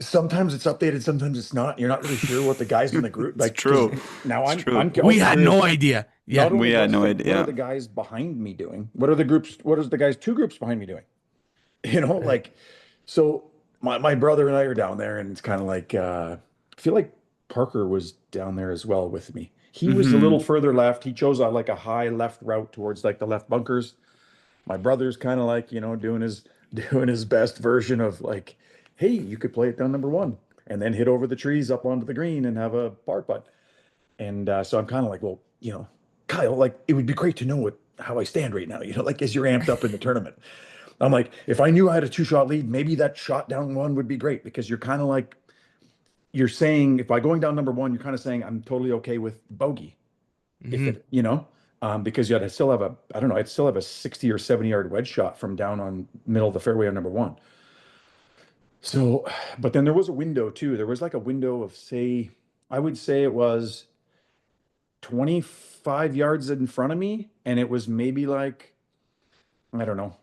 Sometimes it's updated, sometimes it's not. You're not really sure what the guys in the group It's like. 'Cause true. now It's true. We had curious, no idea. Yeah. not only We had this, no like, idea. what are the guys behind me doing? What are the guys two groups behind me doing? Right. Like, so my brother and I are down there, and it's kind of like I feel like Parker was down there as well with me. He was a little Hmm. further left. He chose like a high left route towards like the left bunkers. My brother's kind of like, doing his doing his best version of like, hey, you could play it down number one and then hit over the trees up onto the green and have a par putt. And so I'm kind of like, well, Kyle, like it would be great to know how I stand right now, like as you're amped up in the tournament. I'm like, if I knew I had a 2-shot lead, maybe that shot down one would be great, because you're kind of like, you're saying, if by going down number one, you're kind of saying, I'm totally okay with bogey. If Mhm. it, because I'd still have I don't know, I'd still have a 60 or 70-yard wedge shot from down on middle of the fairway on number one. So, but then there was a window too. There was like a window of, say, I would say it was 25 yards in front of me. And it was maybe like, I don't know,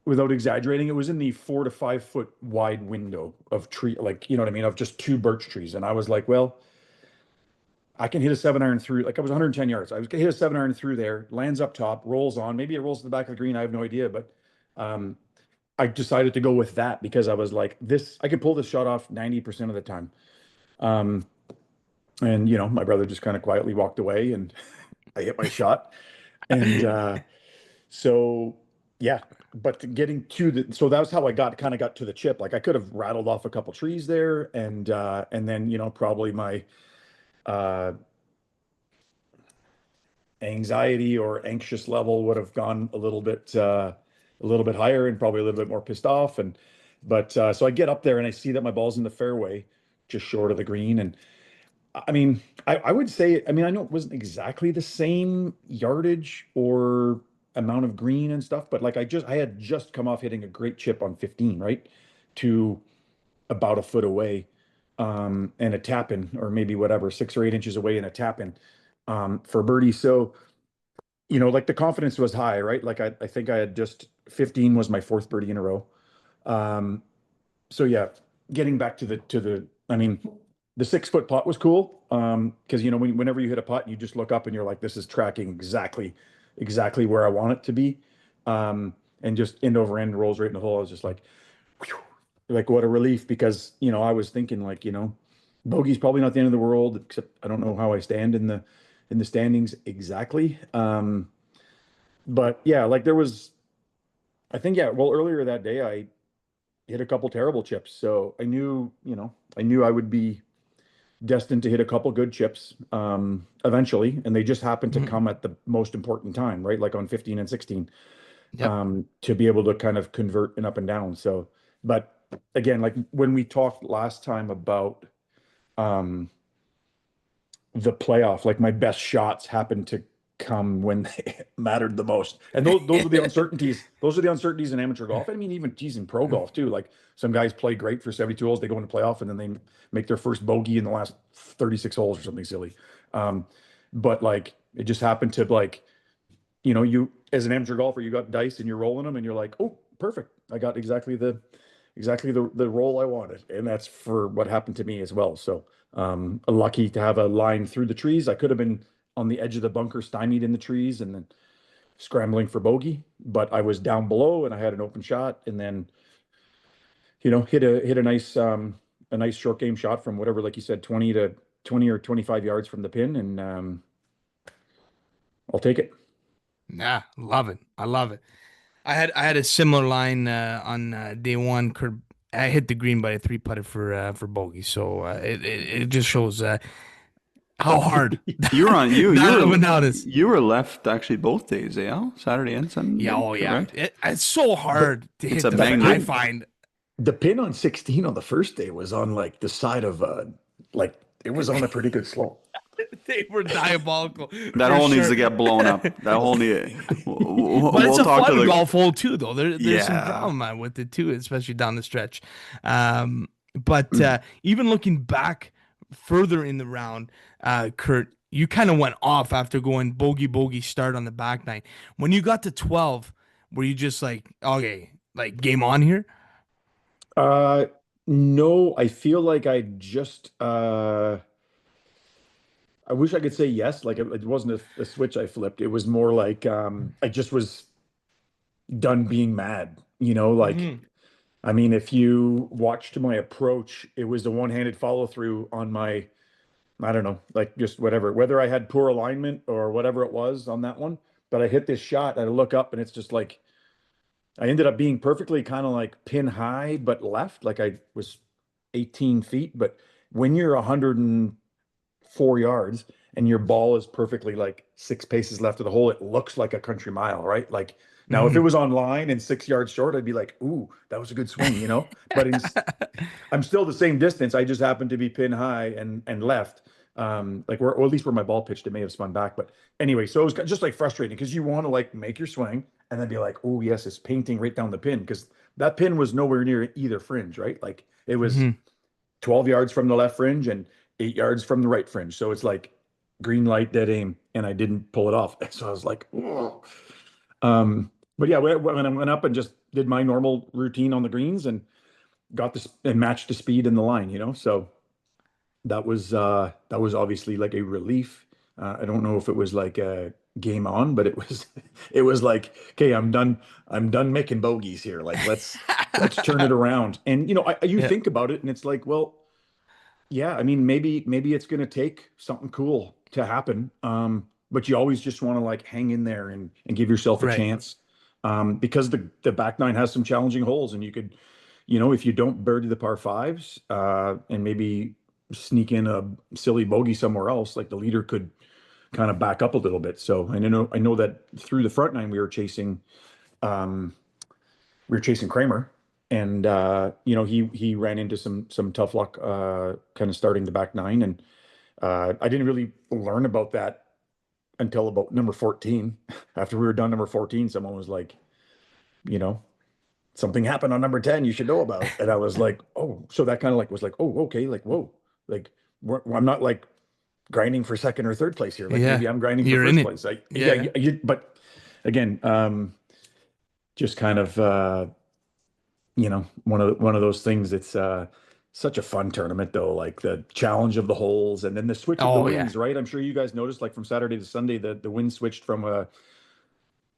without exaggerating, it was in the 4 to 5 foot wide window of tree, like, you know what I mean, of just two birch trees. And I was like, well, I can hit a 7-iron through, like I was 110 yards. I was gonna hit a 7-iron through there, lands up top, rolls on. Maybe it rolls to the back of the green. I have no idea. But I decided to go with that because I was like, I can pull this shot off 90% of the time. Um, and my brother just kind of quietly walked away, and I hit my shot. And so yeah, but getting to so that was how I kind of got to the chip. Like I could have rattled off a couple trees there, and then probably my uh anxiety or anxious level would have gone a little bit higher, and probably a little bit more pissed off. But so I get up there and I see that my ball's in the fairway, just short of the green. And I mean, I would say, I mean, I know it wasn't exactly the same yardage or amount of green and stuff, but like I had just come off hitting a great chip on 15, right? To about a foot away, and a tap in, or maybe whatever, 6 or 8 inches away, and a tap in, for birdie. So, like the confidence was high, right? Like I think I had just 15 was my fourth birdie in a row. Um, so yeah, getting back I mean, the 6 foot putt was cool. Because whenever you hit a putt, you just look up and you're like, this is tracking exactly where I want it to be. And just end over end rolls right in the hole. I was just like, whew, like what a relief, because I was thinking like, bogey's probably not the end of the world, except I don't know how I stand in the standings exactly. But yeah, like there was, I think, yeah, well, earlier that day I hit a couple terrible chips. So I knew I would be destined to hit a couple good chips eventually, and they just happened to Mhm. come at the most important time, right? Like on 15 and 16, Yep. to be able to kind of convert an up and down. So, but again, like when we talked last time about um the playoff, like my best shots happened to come when they mattered the most. And those are the uncertainties. Those are the uncertainties in amateur golf. I mean, even geez, in pro golf too. Like some guys play great for 72 holes, they go into playoff, and then they make their first bogey in the last 36 holes or something silly. But like it just happened to, like, you as an amateur golfer, you got dice and you're rolling them and you're like, oh, perfect. I got exactly the role I wanted. And that's for what happened to me as well. So lucky to have a line through the trees. I could have been on the edge of the bunker, stymied in the trees, and then scrambling for bogey, but I was down below and I had an open shot, and then hit a nice short game shot from whatever, like you said, 20 or 25 yards from the pin, and I'll take it. Nah, love it. I love it. I had a similar line on day one. I hit the green, but I three putted for bogey. So it just shows how hard You were on you you that up were and down is. you were left actually both days, yeah? Saturday and Yeah, Sunday, oh yeah. correct? It's so The hard to It's hit a the. banger. I find the pin on 16 on the first day was on like the side of like it was on a pretty good slope. they were diabolical That for hole needs sure. to get blown up. That hole need. But it's We'll a talk to fun the. golf hole too, though. There's some Yeah. drama with it too, especially down the stretch. But even looking back further in the round, Kurt, you kind of went off after going bogey start on the back nine. When you got to 12, were you just like, okay, like game on here? Uh, no, I feel like I wish I could say yes. Like it wasn't a switch I flipped. It was more like I just was done being mad. Like, Hmm. I mean, if you watched my approach, it was the one-handed follow through on my, I don't know, like just whatever, whether I had poor alignment or whatever it was on that one. But I hit this shot and I look up and it's just like I ended up being perfectly kind of like pin high, but left. Like I was 18 feet. But when you're 104 yards and your ball is perfectly like 6 paces left of the hole, it looks like a country mile, right? Like now, if it was on line and 6 yards short, I'd be like, "Ooh, that was a good swing," you know. But I'm still the same distance. I just happen to be pin high and left. Like where, or at least where my ball pitched, it may have spun back. But anyway, so it was just like frustrating because you want to like make your swing and then be like, "Oh yes, it's painting right down the pin," because that pin was nowhere near either fringe, right? Like it was 12 yards from the left fringe and 8 yards from the right fringe. So it's like green light, dead aim, and I didn't pull it off. So I was like, "Whoa." But yeah, when I went up and just did my normal routine on the greens and got this and matched the speed in the line, you know. So that was obviously like a relief. I don't know if it was like a game on, but it was it was like, okay, I'm done making bogeys here. Like let's turn it around. And you know, you Yeah. think about it and it's like, well, yeah, I mean, maybe it's gonna take something cool to happen. But you always just want to like hang in there and give yourself a Right. chance. Because the back nine has some challenging holes, and you could, you know, if you don't birdie the par fives, and maybe sneak in a silly bogey somewhere else, like the leader could kind of back up a little bit. So I know that through the front nine um, we were chasing Kramer, and you know he ran into some tough luck, kind of starting the back nine, and I didn't really learn about that until about number 14. After we were done number 14, someone was like, you know, something happened on number 10 you should know about. And I was like, oh, so that kind of like was like, oh, okay, like, whoa, like I'm not like grinding for second or third place here. Like Yeah. maybe I'm grinding for You're in first it. place. Yeah. But again, just kind of, you know, one of those things. It's such a fun tournament though, like the challenge of the holes and then the switch of the Oh yeah. winds, right? I'm sure you guys noticed like from Saturday to Sunday the wind switched from a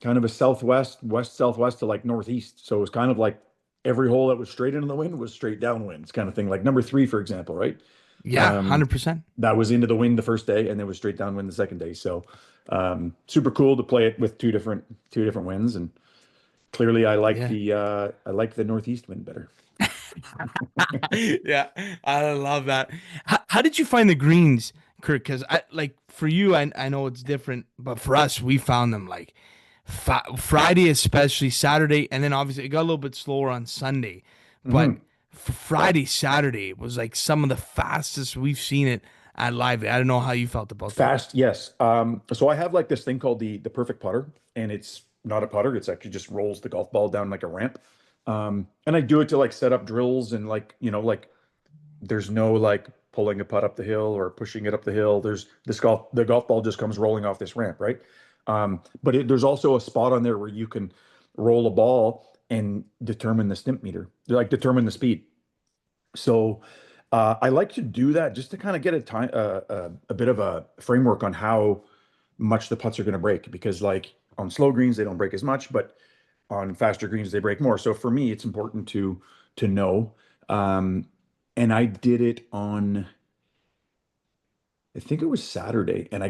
kind of a southwest, west southwest to like northeast. So it was kind of like every hole that was straight into the wind was straight downwinds kind of thing. Like number 3, for example, right? Yeah. Um, 100%. that was into the wind the first day and then was straight downwind the second day. So super cool to play it with two different winds. And clearly Yeah. I like the northeast wind better. Yeah, I love that. How did you find the greens, Kirk? Because I like for you, I know it's different, but for us, we found them like Friday, especially Saturday, and then obviously it got a little bit slower on Sunday, but Mhm. Friday, Saturday was like some of the fastest we've seen it at Lively. I don't know how you felt about that. Fast, yes. So I have like this thing called the perfect putter, and it's not a putter. It's actually just rolls the golf ball down like a ramp. And I do it to like set up drills and like, you know, like there's no like pulling a putt up the hill or pushing it up the hill. There's the golf ball just comes rolling off this ramp, right? But there's also a spot on there where you can roll a ball and determine the stimp meter, like determine the speed. So I like to do that just to kind of get a bit of a framework on how much the putts are going to break, because like on slow greens they don't break as much, but on faster greens they break more. So for me, it's important to know. Um, and I did it on, I think it was Saturday, and I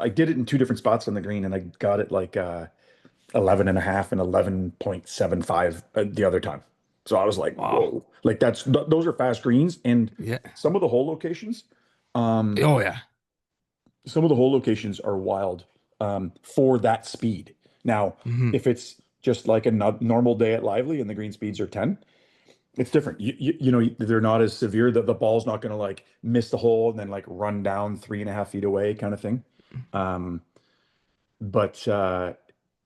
did it in two different spots on the green, and I got it like 11 and a half and 11.75 the other time. So I was like, Wow. whoa, like those are fast greens. And Yeah. some of the hole locations, um, Oh yeah. some of the hole locations are wild, for that speed. Now, Hmm. if it's just like a normal day at Lively and the green speeds are 10, it's different. You know, they're not as severe that the ball's not going to like miss the hole and then like run down 3.5 feet away kind of thing. Um, but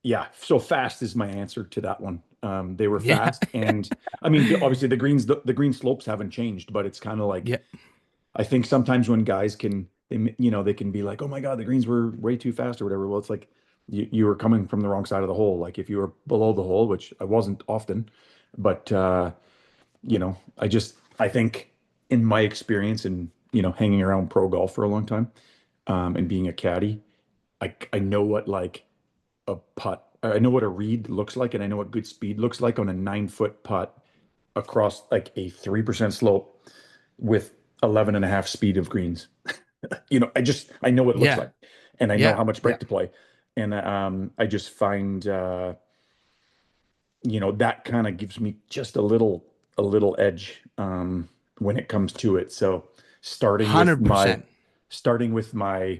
yeah, so fast is my answer to that one. They were Yeah. fast, and I mean, obviously the green slopes haven't changed, but it's kind of like Yeah. I think sometimes when guys can you know they can be like, oh my God, the greens were way too fast or whatever. Well, it's like you were coming from the wrong side of the hole. Like if you were below the hole, which I wasn't often, but you know, I think in my experience and you know hanging around pro golf for a long time, and being a caddy, I know what like a putt. I know what a read looks like, and I know what good speed looks like on a 9 foot putt across like a 3% slope with 11 and a half speed of greens. You know, I know what it looks Yeah. like, and I know Yeah. how much Yeah. break to play, and I just find you know that kind of gives me just a little edge when it comes to it. So starting with my 100%. starting with my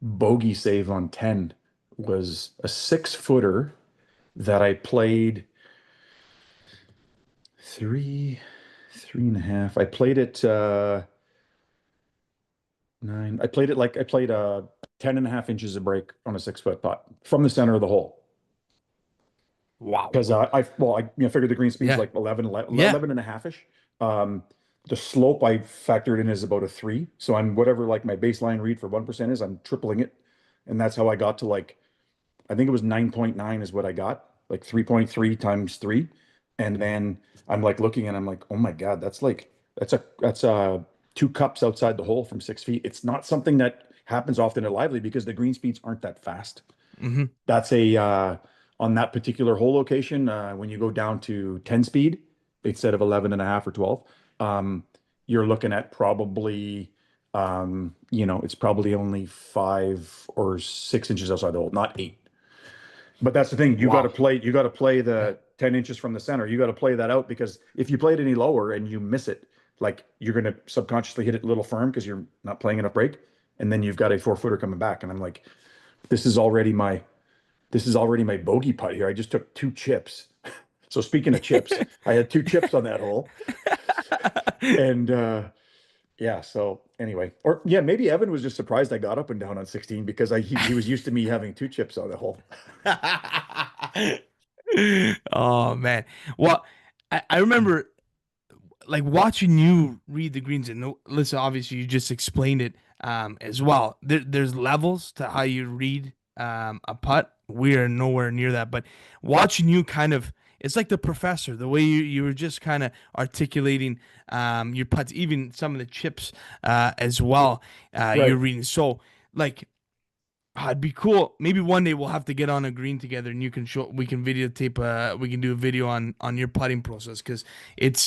bogey save on 10 was a 6-footer that I played three and a half. I played it nine. I played 10 and a half inches of break on a 6-foot putt from the center of the hole. Wow. Because I figured the green speed's Yeah. like 11 Yeah. and a half-ish. The slope I factored in is about a 3. So I'm whatever like my baseline read for 1% is, I'm tripling it. And that's how I got to like, I think it was 9.9 is what I got, like 3.3 times 3. And then I'm like looking and I'm like, oh my God, that's 2 cups outside the hole from 6 feet. It's not something that happens often at Lively because the green speeds aren't that fast. Mm-hmm. That's on that particular hole location, when you go down to 10 speed instead of 11 and a half or 12, you're looking at probably, it's probably only 5 or 6 inches outside the hole, not 8. But that's the thing. You got to Wow. play the 10 inches from the center. You got to play that out, because if you play it any lower and you miss it, like you're going to subconsciously hit it a little firm because you're not playing enough break. And then you've got a 4-footer coming back. And I'm like, this is already my bogey putt here. I just took 2 chips. So speaking of chips, I had 2 chips on that hole. And yeah, so anyway, or yeah, maybe Evan was just surprised I got up and down on 16 because he was used to me having 2 chips on the hole. Oh man. Well, I remember like watching you read the greens, and listen, obviously you just explained it as well. There's levels to how you read a putt. We are nowhere near that, but watching you kind of, it's like the professor, the way you were just kind of articulating your putts, even some of the chips as well. You're Right. reading. So like, it'd be cool. Maybe one day we'll have to get on a green together, and we can videotape. We can do a video on your putting process, because it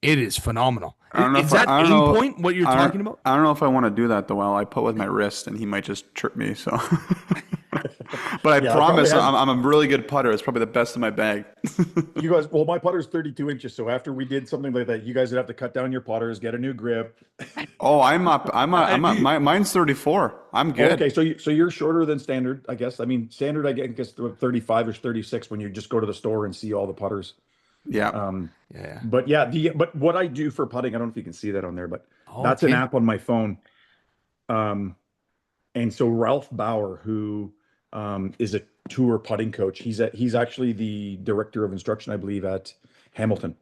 is phenomenal. I don't know Is if I, that I don't aim know. point what you're I talking don't, about? I don't know if I want to do that though. Well, I put with my wrist and he might just trip me. So, but I Yeah, I probably promise have. I'm a really good putter. It's probably the best in my bag. You guys, well, my putter's 32 inches. So after we did something like that, you guys would have to cut down your putters, get a new grip. Oh, mine's 34. I'm Oh, good. okay, so you're shorter than standard, I guess. I mean, standard, I guess 35 or 36 when you just go to the store and see all the putters. Yeah. Um, Yeah. but yeah, but what I do for putting, I don't know if you can see that on there, but that's an Okay. app on my phone. Um, and so Ralph Bauer, who is a tour putting coach, he's actually the director of instruction, I believe, at Hamilton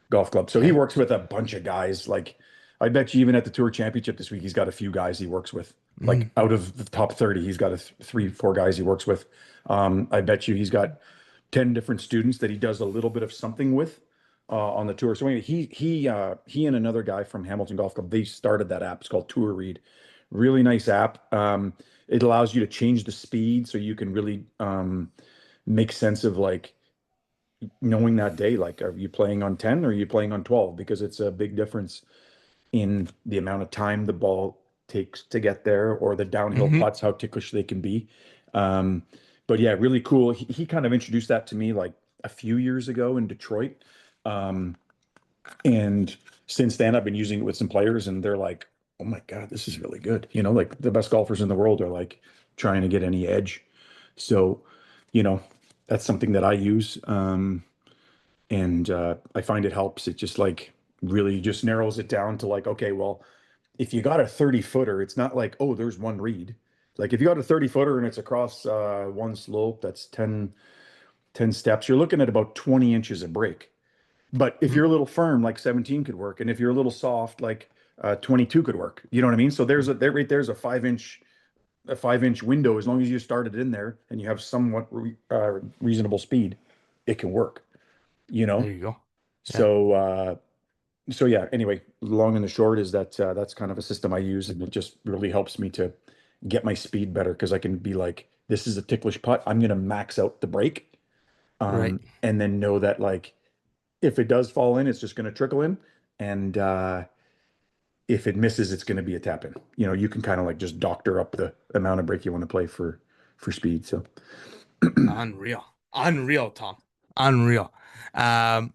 Golf Club. So he Okay. works with a bunch of guys. Like, I bet you even at the Tour Championship this week, he's got a few guys he works with. Like, Mhm. out of the top 30, he's got 3, 4 guys he works with. I bet you he's got 10 different students that he does a little bit of something with on the tour. So anyway, he and another guy from Hamilton Golf Club, they started that app. It's called Tour Read. Really nice app. It allows you to change the speed so you can really make sense of like knowing that day, like, are you playing on 10 or are you playing on 12? Because it's a big difference in the amount of time the ball takes to get there, or the downhill Mhm. putts, how ticklish they can be. Um, but yeah, really cool. He kind of introduced that to me like a few years ago in Detroit. Um, and since then I've been using it with some players and they're like, oh my God, this is really good. Like the best golfers in the world are like trying to get any edge. So, that's something that I use. And I find it helps. It just like really just narrows it down to like, okay, well, if you got a 30-footer, it's not like, oh, there's one read. Like if you got a 30-footer and it's across one slope, that's 10 steps, you're looking at about 20 inches of break. But if you're a little firm, like 17 could work. And if you're a little soft, like 22 could work. You know what I mean? So there's a 5-inch window. As long as you start it in there and you have somewhat reasonable speed, it can work, you There know? you go. Yeah. So yeah, anyway, long and the short is that that's kind of a system I use, and it just really helps me to get my speed better because I can be like, this is a ticklish putt. I'm gonna max out the break. Right. And then know that like if it does fall in, it's just gonna trickle in. And if it misses, it's gonna be a tap in. You can kind of like just doctor up the amount of break you want to play for speed. So Unreal. Unreal, Tom. Unreal. Um,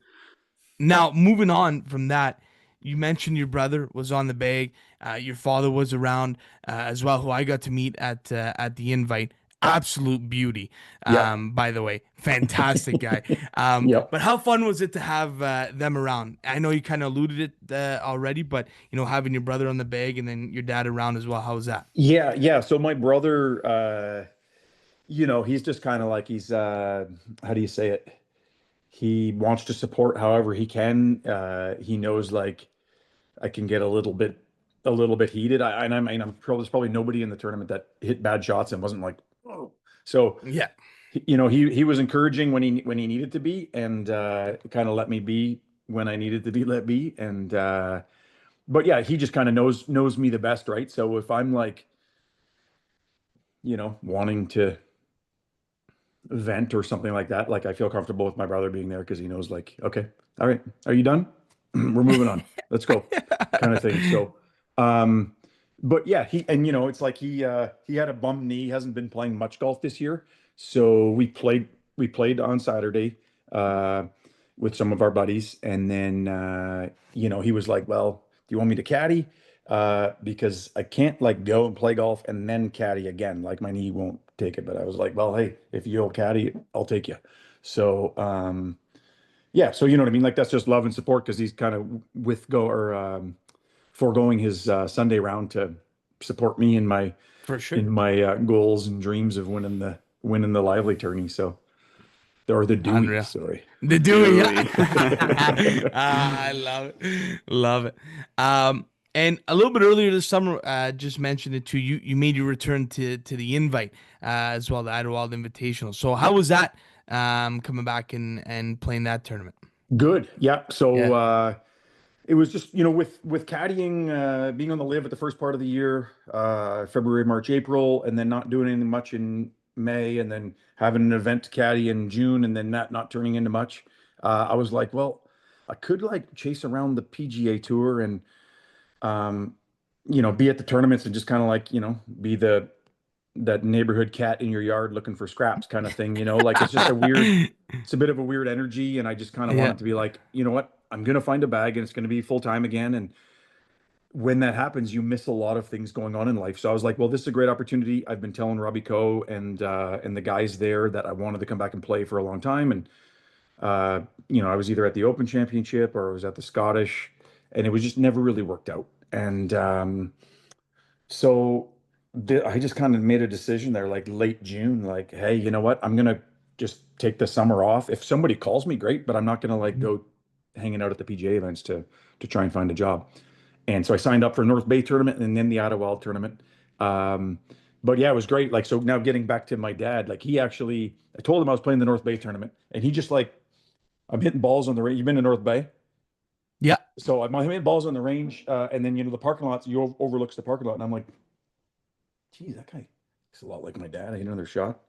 Now, moving on from that, you mentioned your brother was on the bag. Your father was around as well, who I got to meet at the invite. Absolute beauty. Yeah. By the way, fantastic guy. Yep. But how fun was it to have them around? I know you kind of alluded it already, but having your brother on the bag and then your dad around as well. How was that? Yeah, yeah. So my brother, he's just kind of like how do you say it? He wants to support however he can. He knows like I can get a little bit heated. I mean, there's probably nobody in the tournament that hit bad shots and wasn't like, oh. So, Yeah. he was encouraging when he needed to be, and kind of let me be when I needed to be let be. And but yeah, he just kind of knows me the best, right? So if I'm like, wanting to vent or something like that, like I feel comfortable with my brother being there because he knows like, okay, all right, are you done? We're moving on. Let's go, kind of thing. So, but yeah, it's like he had a bum knee, he hasn't been playing much golf this year. So we played on Saturday uh with some of our buddies, and then he was like, well, do you want me to caddy? Because I can't like go and play golf and then caddy again. Like my knee won't take it. But I was like, well, hey, if you'll caddy, I'll take you. So yeah, so you know what I mean? Like that's just love and support because he's kind of foregoing his Sunday round to support me in my For sure. in my goals and dreams of winning the lively tourney. So or the Dewey, Unreal. sorry. The doing. Really? I love it. Love it. And a little bit earlier this summer, just mentioned it too. You made your return to the invite as well, the Idlewild Invitational. So how was that coming back and playing that tournament? Good. Yeah. So Yeah. it was just, with caddying, being on the live at the first part of the year, February, March, April, and then not doing anything much in May, and then having an event to caddy in June, and then that not turning into much. I was like, well, I could like chase around the PGA Tour and, um, be at the tournaments and just kind of like, be that neighborhood cat in your yard looking for scraps kind of thing, like it's a bit of a weird energy. And I just kind of Yeah. wanted to be like, you know what, I'm going to find a bag and it's going to be full time again. And when that happens, you miss a lot of things going on in life. So I was like, well, this is a great opportunity. I've been telling Robbie Coe and the guys there that I wanted to come back and play for a long time. And, I was either at the Open Championship or I was at the Scottish, and it was just never really worked out. And, so I just kind of made a decision there, like late June, like, hey, you know what? I'm gonna just take the summer off. If somebody calls me, great, but I'm not gonna like go hanging out at the PGA events to try and find a job. And so I signed up for North Bay tournament and then the Idlewild tournament. But yeah, it was great. Like, so now getting back to my dad, like I told him I was playing the North Bay tournament, and he just like, I'm hitting balls on the range. You've been to North Bay? Yeah. So I'm hitting balls on the range, and then the parking lots, you overlooks the parking lot, and I'm like, geez, that guy looks a lot like my dad. I hit another shot.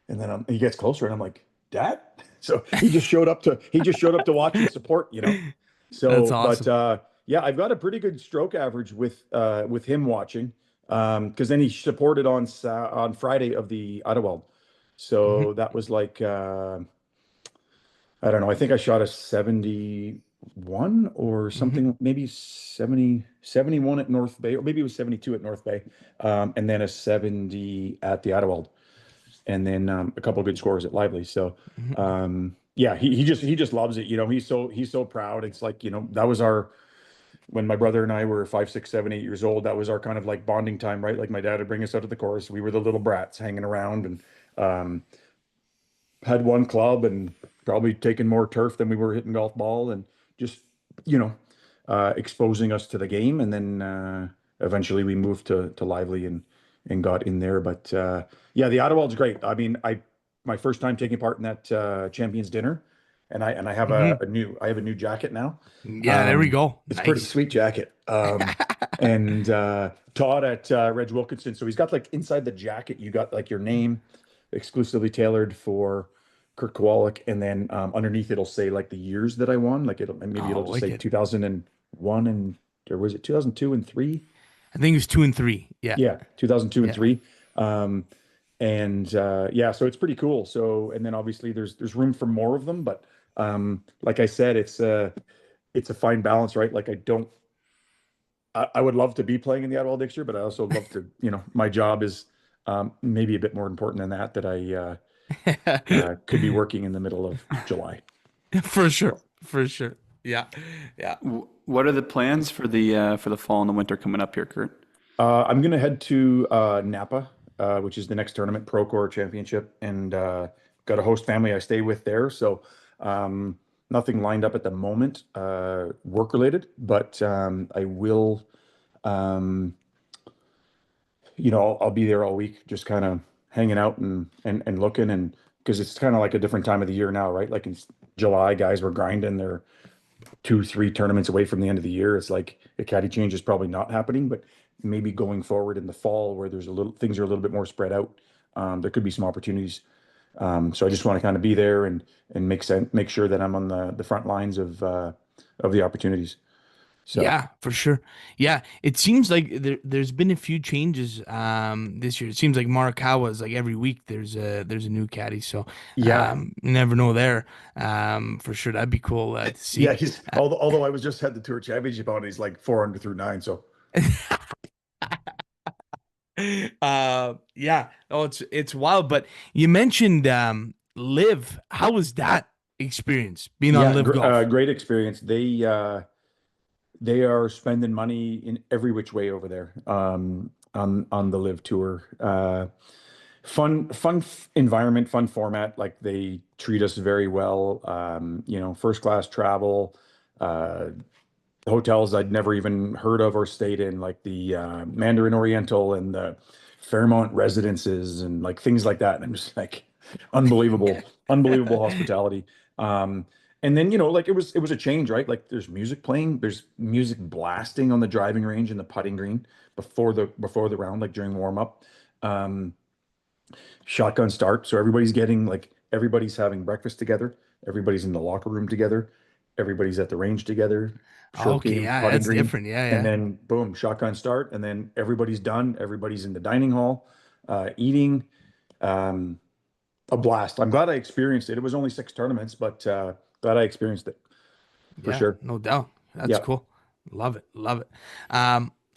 And then he gets closer and I'm like, Dad? So he just showed up to watch and support, So, That's awesome. but yeah, I've got a pretty good stroke average with him watching. Because then he supported on Friday of the Idlewild. So that was like I don't know. I think I shot a 71 or something, maybe 71 at North Bay, or maybe it was 72 at North Bay, and then a 70 at the Idlewild, and then a couple of good scores at Lively. So, yeah, he just loves it. He's so proud. It's like, that was when my brother and I were 5, 6, 7, 8 years old, that was our kind of like bonding time, right? Like my dad would bring us out to the course. We were the little brats hanging around, and had one club and probably taking more turf than we were hitting golf ball, and just, exposing us to the game. And then eventually we moved to Lively and got in there. But yeah, the Ottawald's great. I mean, my first time taking part in that Champions Dinner, and I have a new jacket now. Yeah, there we go. It's a pretty sweet jacket. And Todd at Reg Wilkinson. So he's got like inside the jacket, you got like your name exclusively tailored for Kurt Kowaluk, and then underneath it'll say like the years that I won. Like it'll just say wicked. 2001 or was it 2002 and 3? I think it was 2 and 3. Yeah. Yeah, 2002 and Yeah. 3. And yeah, so it's pretty cool. So, and then obviously there's room for more of them, but like I said, it's a fine balance, right? Like I don't I would love to be playing in the Ottawa next year, but I also love to, my job is maybe a bit more important than that, that I could be working in the middle of July. For sure. For sure. Yeah. Yeah. What are the plans for the fall and the winter coming up here, Kurt? I'm going to head to Napa, which is the next tournament, Procore Championship, and got a host family I stay with there. So nothing lined up at the moment, work related, but I will, um, I'll be there all week, just kind of hanging out and looking, and because it's kind of like a different time of the year now, right? Like in July, guys were grinding. They're 2, 3 tournaments away from the end of the year. It's like a caddy change is probably not happening, but maybe going forward in the fall where there's things are a little bit more spread out, there could be some opportunities. So I just want to kind of be there and make sure that I'm on the front lines of the opportunities. So Yeah, for sure. Yeah, it seems like there's been a few changes this year. It seems like Morikawa is like every week there's a new caddy. So yeah, you never know there. For sure that'd be cool to yeah. see. He's although I was just had the tour championship on, he's like 4 under through 9. So Yeah. Oh, it's wild. But you mentioned Live. How was that experience being on yeah, Live Golf? great experience. They are spending money in every which way over there, on the Live Tour. Fun environment, fun format. Like they treat us very well. First class travel, uh, hotels I'd never even heard of or stayed in, like the Mandarin Oriental and the Fairmont Residences and like things like that. And I'm just like, unbelievable hospitality. And then like it was a change, right? Like there's music playing, there's music blasting on the driving range and the putting green before the round, like during warm up. Um, Shotgun start. So everybody's having breakfast together. Everybody's in the locker room together. Everybody's at the range together, short Okay, game, yeah, putting that's green, different. Yeah, and yeah. then boom, shotgun start, and then everybody's done. Everybody's in the dining hall, eating. Um, a blast. I'm glad I experienced it. It was only 6 tournaments, but glad I experienced it for Yeah, sure. no doubt. That's Yeah. cool. Love it. Love it.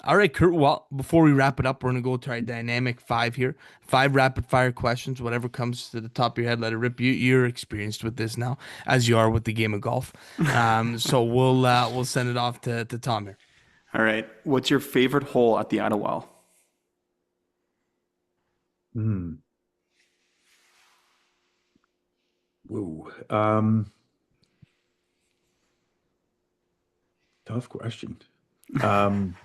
All right, Kurt. Well, before we wrap it up, we're gonna go to our dynamic five here. 5 rapid fire questions. Whatever comes to the top of your head, let it rip. You're experienced with this now, as you are with the game of golf. So we'll send it off to Tom here. All right. What's your favorite hole at the Ottawa? Hmm. Whoa. Tough question. Um,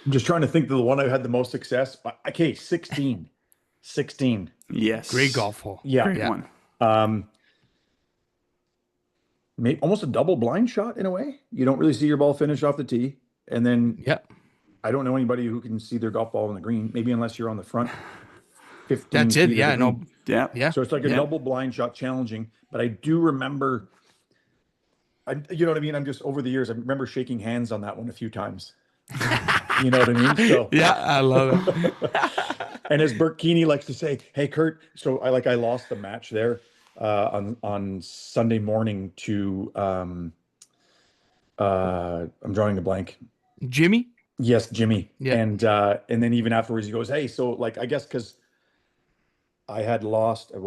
I'm just trying to think of the one I had the most success. Okay, 16. 16. Yes. Great golf hole. Yeah. Great Yeah. one. Um, almost a double blind shot in a way. You don't really see your ball finish off the tee. And then Yeah. I don't know anybody who can see their golf ball on the green, maybe unless you're on the front 15 That's it. feet of the Yeah. No. green. Yeah. Yeah. So it's like a Yeah. double blind shot challenging. But I do remember, you know what I mean? I'm just over the years, I remember shaking hands on that one a few times. You know what I mean? So, Yeah. I love it. and as Bert Keeney likes to say, "Hey Kurt," so I lost the match there on Sunday morning to I'm drawing a blank. Jimmy. Yes, Jimmy. Yeah. And then even afterwards he goes, "Hey, so like I guess because I had lost I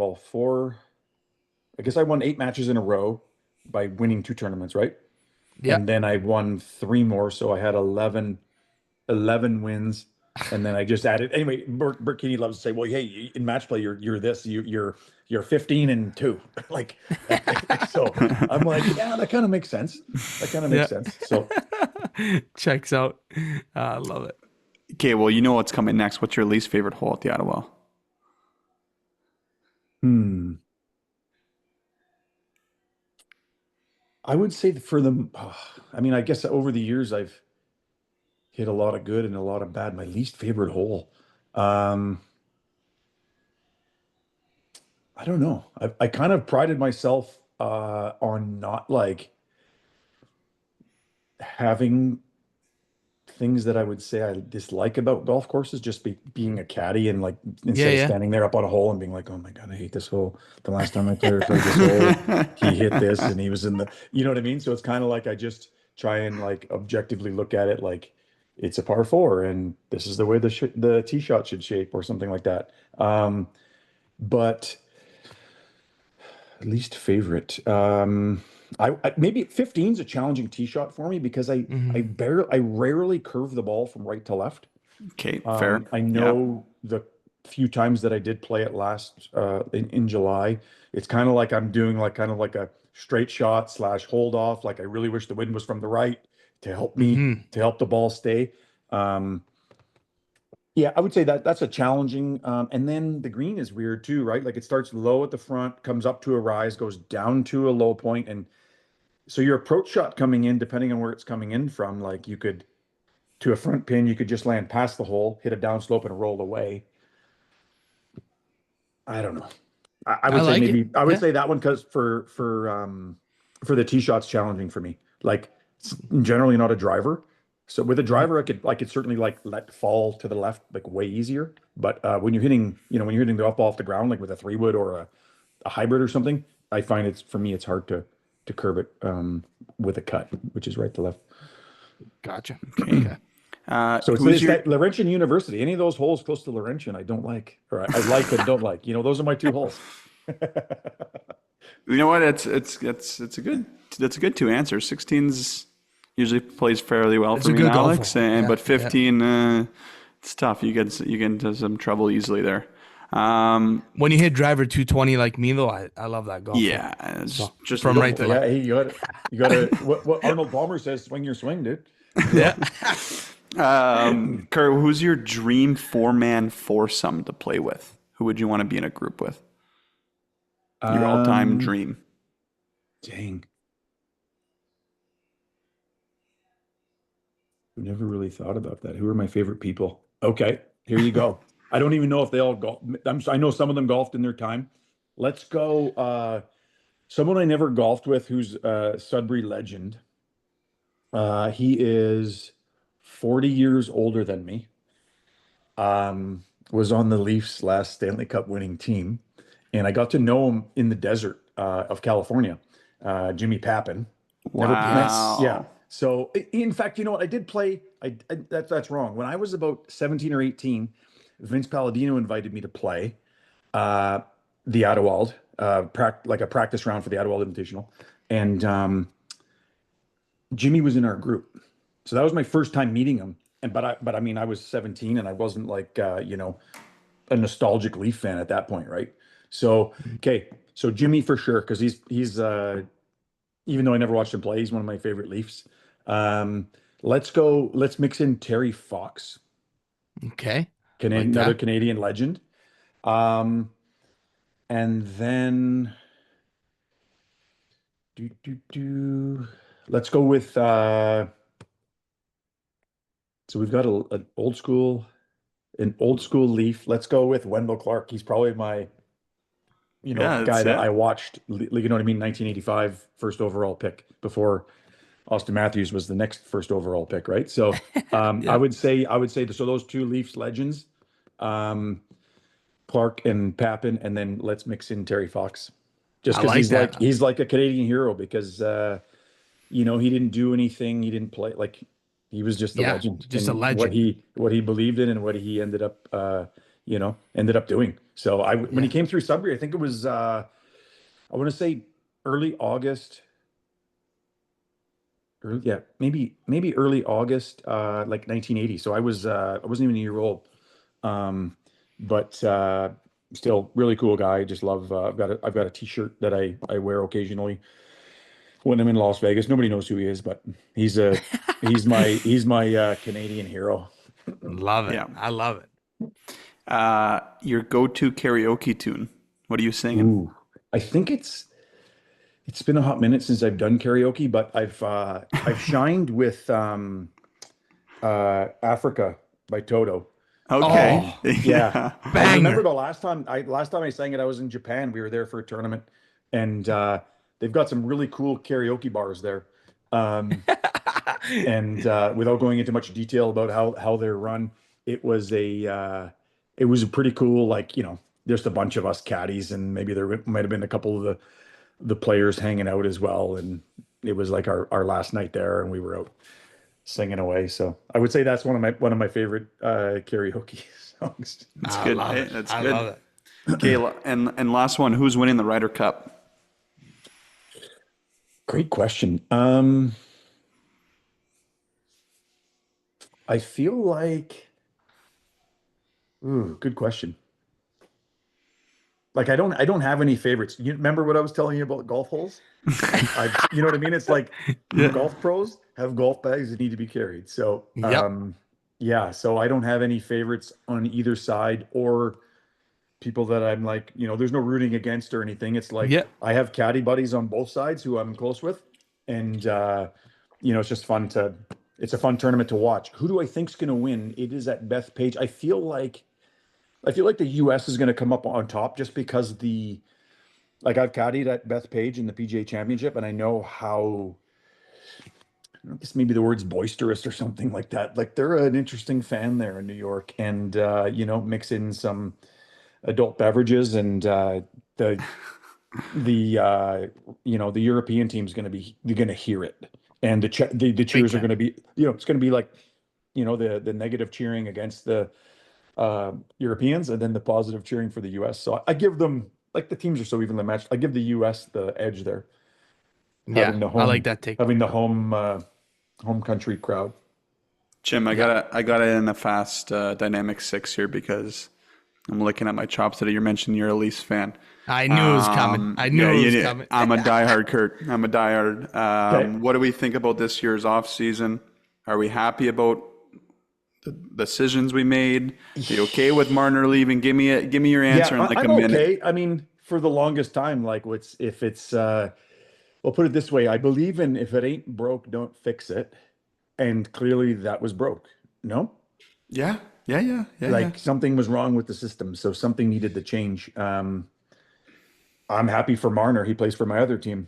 guess I won 8 matches in a row by winning 2 tournaments, right? Yeah. And then I won 3 more, so I had 11 wins. And then I just added anyway. Bert Keeney loves to say, "Well, hey, in match play, you're this, you're 15-2." Like, so I'm like, yeah, that kind of makes sense. That kind of Yeah. makes sense. So, Checks out. I love it. Okay. Well, you know what's coming next. What's your least favorite hole at the Ottawa? hmm, I would say for them. I mean, I guess over the years I've hit a lot of good and a lot of bad. My least favorite hole. Um, I don't know. I kind of prided myself on not like having things that I would say I dislike about golf courses, just being a caddy and like Yeah. instead of Yeah. standing there up on a hole and being like, "Oh my God, I hate this hole. The last time I played this hole, he hit this and he was in the," you know what I mean? So it's kind of like I just try and like objectively look at it like it's a par four and this is the way the tee shot should shape or something like that. But least favorite. I maybe 15 is a challenging tee shot for me because I rarely curve the ball from right to left. Okay, fair. I know the few times that I did play it last in July, it's kind of like I'm doing like kind of like a straight shot slash hold off. Like I really wish the wind was from the right to help me to help the ball stay. Yeah, I would say that that's a challenging. And then the green is weird too, right? Like it starts low at the front, comes up to a rise, goes down to a low point, and so your approach shot coming in, depending on where it's coming in from, like you could to a front pin, you could just land past the hole, hit a downslope, and roll away. I don't know. I would say maybe I would say that one because for the tee shots challenging for me. Like it's generally not a driver. So with a driver, I could certainly like let fall to the left like way easier. But when you're hitting, when you're hitting the up off the ground, like with a 3-wood or a hybrid or something, I find it's hard to curb it with a cut, which is right to left. Gotcha. Okay. So it's that Laurentian University. Any of those holes close to Laurentian, I don't like, or I like but don't like. Those are my two holes. You know what? It's a good two answers. 16's usually plays fairly well for me, Alex, but 15, it's tough. You get into some trouble easily there. When you hit driver 220 like me though, I love that golf. Yeah, just from right to left. Yeah, you got to what Arnold Palmer says, swing your swing, dude. Yeah. Kurt, who's your dream 4-man foursome to play with? Who would you want to be in a group with? Your all-time dream. Dang. I've never really thought about that. Who are my favorite people? Okay, here you go. I don't even know if they all golf. I know some of them golfed in their time. Let's go. Someone I never golfed with who's a Sudbury legend. He is 40 years older than me. Was on the Leafs last Stanley Cup winning team. And I got to know him in the desert of California. Jimmy Pappin. Wow. Yeah. So in fact, you know what? I did play. That's wrong. When I was about 17 or 18, Vince Palladino invited me to play the Adewald, like a practice round for the Adewald Invitational, and Jimmy was in our group. So that was my first time meeting him. But I mean, I was 17 and I wasn't like a nostalgic Leaf fan at that point, right? So okay, so Jimmy for sure, because he's even though I never watched him play, he's one of my favorite Leafs. Let's mix in Terry Fox. Okay. Another Canadian legend. And then let's go with so we've got an old school Leaf. Let's go with Wendell Clark. He's probably my guy that I watched, you know what I mean, 1985 first overall pick before Austin Matthews was the next first overall pick, right? So I would say so those two Leafs legends, Clark and Pappin, and then let's mix in Terry Fox. Just because he's like a Canadian hero because he didn't do anything, he didn't play, like he was just a legend. Just a legend. What he believed in and what he ended up doing. So when he came through Sudbury, I think it was I want to say early August. Maybe early August, like 1980. So I wasn't even a year old, but still really cool guy. Just love. I've got a T-shirt that I wear occasionally when I'm in Las Vegas. Nobody knows who he is, but he's my Canadian hero. Love it. Yeah. I love it. Your go-to karaoke tune. What are you singing? Ooh, I think it's been a hot minute since I've done karaoke, but I've shined with Africa by Toto. Okay. Yeah. Banger. I remember the last time I sang it, I was in Japan. We were there for a tournament, and they've got some really cool karaoke bars there. And without going into much detail about how they're run, it was a pretty cool, like, just a bunch of us caddies, and maybe there might have been a couple of the players hanging out as well. And it was like our last night there, and we were out singing away. So I would say that's one of my favorite karaoke songs. That's I good. love Hey, it. that's I good. love it. Okay, and last one, who's winning the Ryder Cup? Great question. I feel like, ooh, good question. Like I don't have any favorites. You remember what I was telling you about golf holes? You know what I mean? It's like Yeah. golf pros have golf bags that need to be carried. So, Yep. yeah, so I don't have any favorites on either side or people that I'm like, there's no rooting against or anything. It's like Yep. I have caddy buddies on both sides who I'm close with, and it's just it's a fun tournament to watch. Who do I think's going to win? It is at Bethpage. I feel like the US is going to come up on top just because I've caddied at Bethpage in the PGA Championship, and I know how, I guess maybe the word's boisterous or something like that. Like they're an interesting fan there in New York, and mix in some adult beverages, and the European team's going to be, they're going to hear it, and the cheers are going to be, it's going to be like, the negative cheering against the Europeans, and then the positive cheering for the US. So I give them, like, the teams are so evenly matched. I give the US the edge there, Yeah. having the I like home that take. having the home country crowd. Jim, I got it in a fast dynamic 6 here because I'm looking at my chops today. You're mentioning you're a Leafs fan. I knew it was coming. I knew it was coming. I'm a diehard, Kurt. I'm a diehard. Okay. What do we think about this year's off season? Are we happy about the decisions we made? Are you okay with Marner leaving? Give me your answer in like I'm a minute. okay. I mean, for the longest time, like, if it's well, put it this way, I believe in, if it ain't broke, don't fix it. And clearly that was broke. No? Yeah. Like something was wrong with the system, so something needed to change. I'm happy for Marner. He plays for my other team,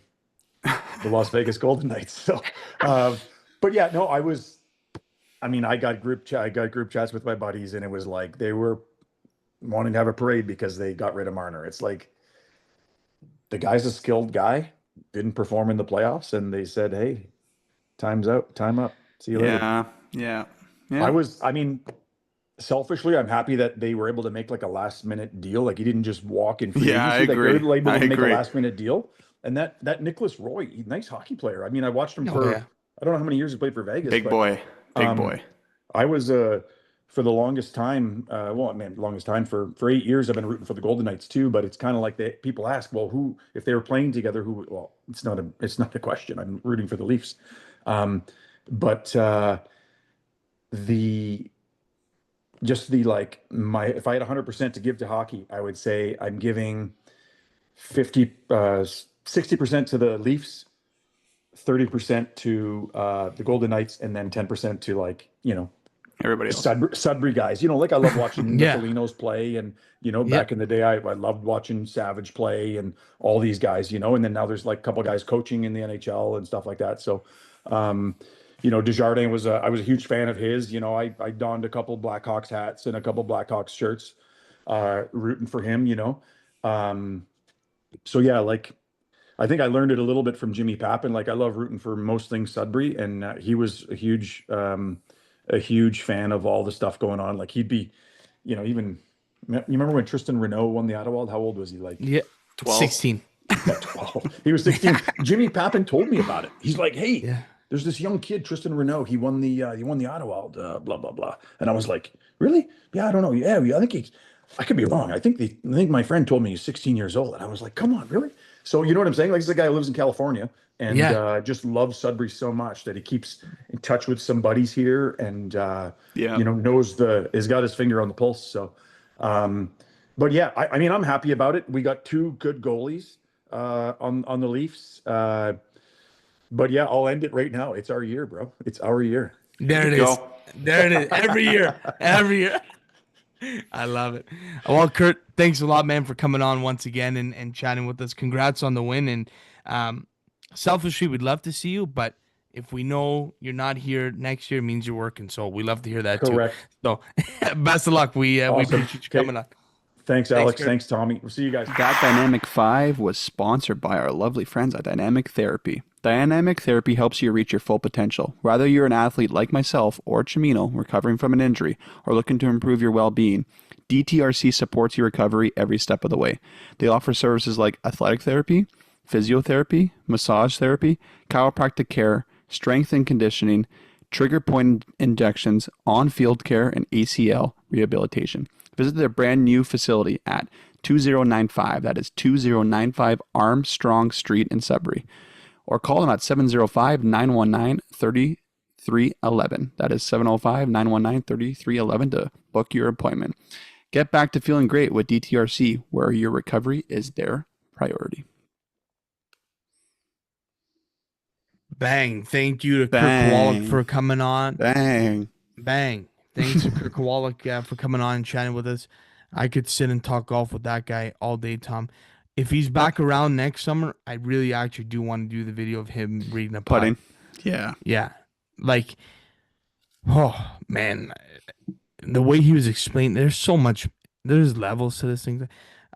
the Las Vegas Golden Knights. So, but yeah, no, I got group chats with my buddies, and it was like they were wanting to have a parade because they got rid of Marner. It's like the guy's a skilled guy, didn't perform in the playoffs, and they said, "Hey, time's out, time up. See you later." Yeah. Selfishly, I'm happy that they were able to make like a last minute deal. Like he didn't just walk in free Yeah, I agency. Like agree. they were able I to make a agree. last minute deal. And that Nicholas Roy, nice hockey player. I mean, I watched him for, yeah. I don't know how many years he played for Vegas. Big but, boy. Big um, boy. I was for the longest time, longest time for 8 years, I've been rooting for the Golden Knights too. But it's kind of like people ask, well, who, if they were playing together, who? Well, it's not a question. I'm rooting for the Leafs. But if I had 100% to give to hockey, I would say I'm giving 60% to the Leafs, 30% to the Golden Knights, and then 10% to Everybody else. Sudbury guys. Like I love watching Yeah. Nicolinos play, and back in the day I loved watching Savage play and all these guys, and then now there's like a couple guys coaching in the NHL and stuff like that. So Desjardins I was a huge fan of his. I donned a couple Blackhawks hats and a couple Blackhawks shirts, rooting for him. So yeah, like I think I learned it a little bit from Jimmy Pappin. Like I love rooting for most things Sudbury, and he was a huge fan of all the stuff going on. Like he'd be, even you remember when Tristan Renault won the Ottawa? How old was he? Like Yeah. 12. 16. yeah, 12. He was 16. Jimmy Pappin told me about it. He's like, hey. Yeah. There's this young kid, Tristan Renault. He won the Ottawa, blah blah blah. And I was like, really? Yeah, I don't know. Yeah, I think I could be wrong. I think my friend told me he's 16 years old, and I was like, come on, really? So you know what I'm saying? Like, he's a guy who lives in California and just loves Sudbury so much that he keeps in touch with some buddies here, and has got his finger on the pulse. So, but yeah, I'm happy about it. We got two good goalies on the Leafs. But yeah, I'll end it right now. It's our year, bro. It's our year. There it is. Go. There it is. Every year. Every year. I love it. Well, Kurt, thanks a lot, man, for coming on once again and chatting with us. Congrats on the win. And selfishly, we'd love to see you, but if we know you're not here next year, it means you're working. So we love to hear that Correct. too. So best of luck. We Awesome. appreciate you coming on. Thanks, Alex. Kurt. Thanks, Tommy. We'll see you guys. That Dynamic 5 was sponsored by our lovely friends at Dynamic Therapy. Dynamic Therapy helps you reach your full potential. Whether you're an athlete like myself or Chimino, recovering from an injury, or looking to improve your well-being, DTRC supports your recovery every step of the way. They offer services like athletic therapy, physiotherapy, massage therapy, chiropractic care, strength and conditioning, trigger point injections, on-field care, and ACL rehabilitation. Visit their brand new facility at 2095, that is 2095 Armstrong Street in Sudbury, or call them at 705-919-3311. That is 705-919-3311 to book your appointment. Get back to feeling great with DTRC, where your recovery is their priority. Bang. Thank you to Bang. Kirk Kowaluk for coming on. Bang. Bang. Thanks to Kirk Kowaluk for coming on and chatting with us. I could sit and talk golf with that guy all day, Tom. If he's back around next summer, I really actually do want to do the video of him reading a putt. Putting. Yeah. Yeah. Like, oh, man. The way he was explaining, there's levels to this thing.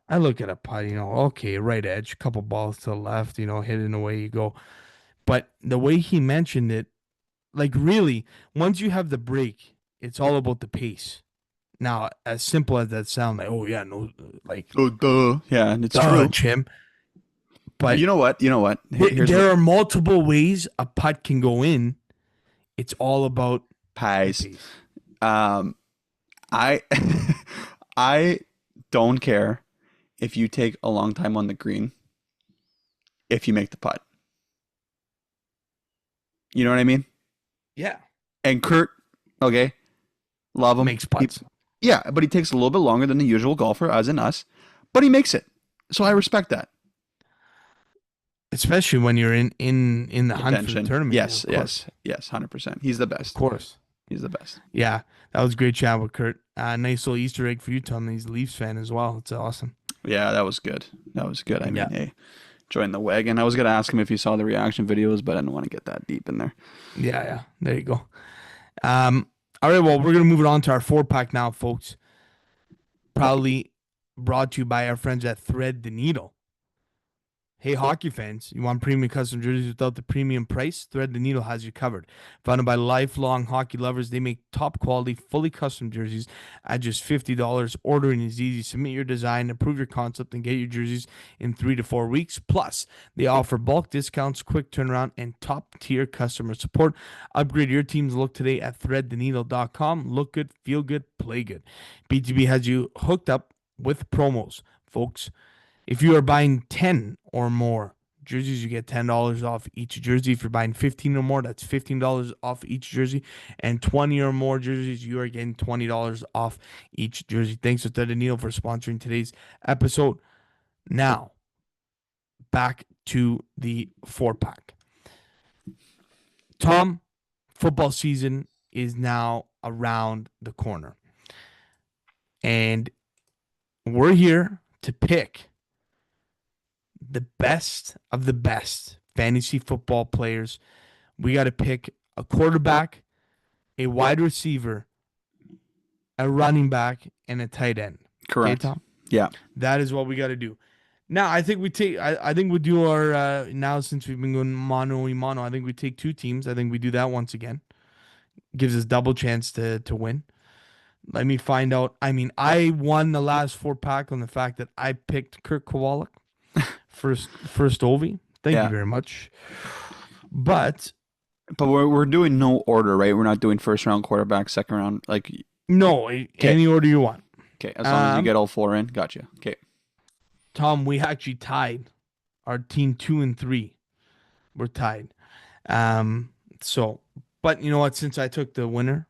I look at a putt, okay, right edge, couple balls to the left, hit it and away you go. But the way he mentioned it, like really, once you have the break, it's all about the pace. Now, as simple as that sounds, like, oh yeah, no, like, Oh, duh. Yeah, it's duh, true. Jim. But You know what? there are multiple ways a putt can go in. It's all about the Pies. pace. I I don't care if you take a long time on the green if you make the putt. You know what I mean? Yeah, And Kurt, okay, love him. makes putts. Yeah, but he takes a little bit longer than the usual golfer, as in us, but he makes it. So I respect that. Especially when you're in the hunt for the Attention. tournament. Yes, of course. yes, 100%. He's the best. Of course. He's the best. Yeah, that was a great chat with Kurt. Nice little Easter egg for you, Tom. He's a Leafs fan as well. It's awesome. Yeah, that was good. That was good. I mean, Yeah. hey, join the wagon. I was going to ask him if he saw the reaction videos, but I didn't want to get that deep in there. Yeah. There you go. All right, well, we're going to move it on to our 4-pack now, folks. Proudly brought to you by our friends at Thread the Needle. Hey, hockey fans, you want premium custom jerseys without the premium price? Thread the Needle has you covered. Founded by lifelong hockey lovers, they make top quality, fully custom jerseys at just $50. Ordering is easy. Submit your design, approve your concept, and get your jerseys in 3 to 4 weeks. Plus, they offer bulk discounts, quick turnaround, and top-tier customer support. Upgrade your team's look today at threadtheneedle.com. Look good, feel good, play good. BTB has you hooked up with promos, folks. If you are buying 10 or more jerseys, you get $10 off each jersey. If you're buying 15 or more, that's $15 off each jersey. And 20 or more jerseys, you are getting $20 off each jersey. Thanks to Thread the Needle for sponsoring today's episode. Now, back to the 4-pack. Tom, football season is now around the corner. And we're here to pick the best of the best fantasy football players. We got to pick a quarterback, a wide receiver, a running back, and a tight end. Correct. Okay, Tom? Yeah. That is what we got to do. Now, I think we do our, now since we've been going mano y mano, I think we take 2 teams. I think we do that once again. Gives us double chance to win. Let me find out. I mean, I won the last 4-pack on the fact that I picked Kirk Kowaluk. First Ovi. Thank you very much. But we're doing no order, right? We're not doing first round quarterback, second round, like no, any order you want. Okay, as long as you get all 4 in, gotcha. Okay, Tom, we actually tied our team 2 and 3. We're tied. So, but you know what? Since I took the winner,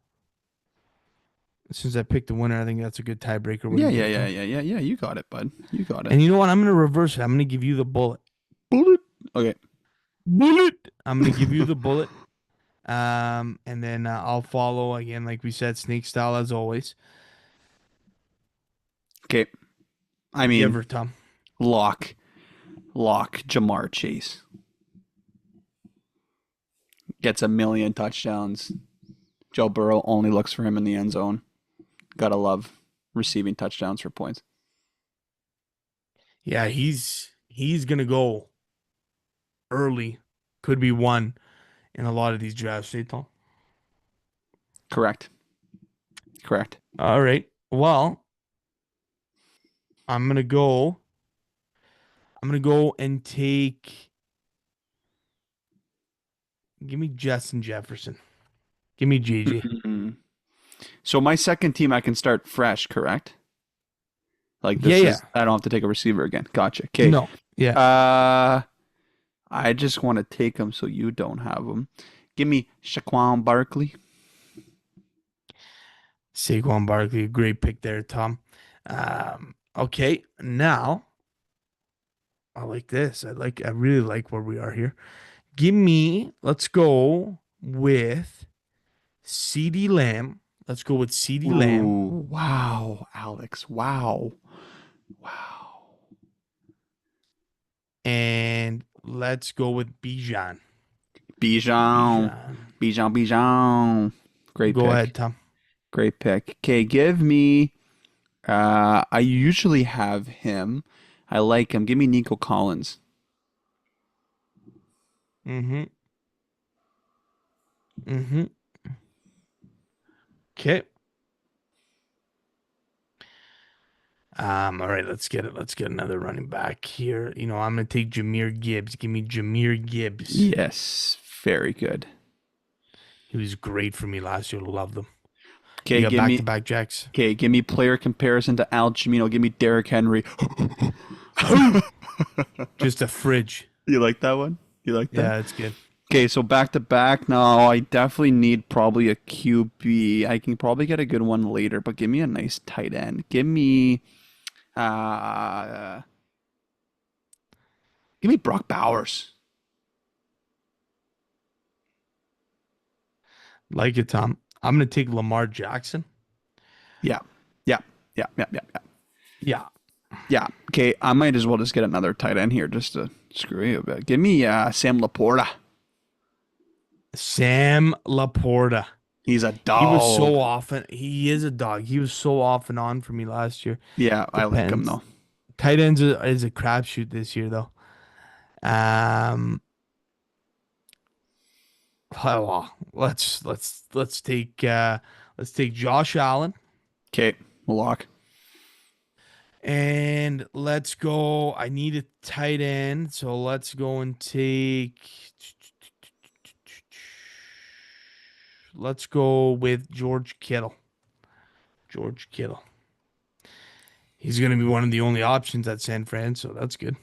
since I picked the winner, I think that's a good tiebreaker. Yeah. You got it, bud. You got it. And you know what? I'm gonna reverse it. I'm gonna give you the bullet. Bullet. Okay. Bullet. I'm gonna give you the bullet. And then I'll follow again, like we said, snake style as always. Okay. I mean, Ever, Tom. lock, Jamar Chase gets 1 million touchdowns. Joe Burrow only looks for him in the end zone. Gotta love receiving touchdowns for points. Yeah, he's gonna go early. Could be one in a lot of these drafts, eh, Tom? Correct. All right. Well, I'm gonna go. I'm gonna go and take. Give me Justin Jefferson. Give me JJ. Mhm. So my second team, I can start fresh, correct? Like Yeah, this yeah. is, I don't have to take a receiver again. Gotcha. Okay. No. Yeah. I just want to take him so you don't have him. Give me Shaquan Barkley. Saquon Barkley, great pick there, Tom. Okay, now I like this. I really like where we are here. Let's go with CD Lamb. Let's go with CD Lamb. Ooh, wow, Alex. Wow. And let's go with Bijan. Bijan. Bijan. Great Go pick. ahead, Tom. Great pick. Okay, give me. I usually have him. I like him. Give me Nico Collins. Mm-hmm. Mm-hmm. Okay. All right, let's get it. Let's get another running back here. I'm gonna take Jahmyr Gibbs. Give me Jahmyr Gibbs. Yes, very good. He was great for me last year. Loved him. Okay, You got give me. back-to-back jacks. Okay, give me player comparison to Al Cimino. Give me Derrick Henry. Just a fridge. You like that one? You like that? Yeah, it's good. Okay, so back to back. Now, I definitely need probably a QB. I can probably get a good one later, but give me a nice tight end. Uh, give me Brock Bowers. Like it, Tom. I'm gonna take Lamar Jackson. Yeah, yeah, yeah, yeah, yeah, yeah. Yeah. Yeah. Okay, I might as well just get another tight end here just to screw you a bit. Give me Sam Laporta. Sam Laporta. He's a dog. He was so often. He is a dog. He was so off and on for me last year. Yeah, I like him Depends. though. Tight ends is a crapshoot this year, though. Well, let's take Josh Allen, Okay, lock. and let's go. I need a tight end, so let's go and take. Let's go with George Kittle. George Kittle. He's going to be one of the only options at San Fran, so that's good.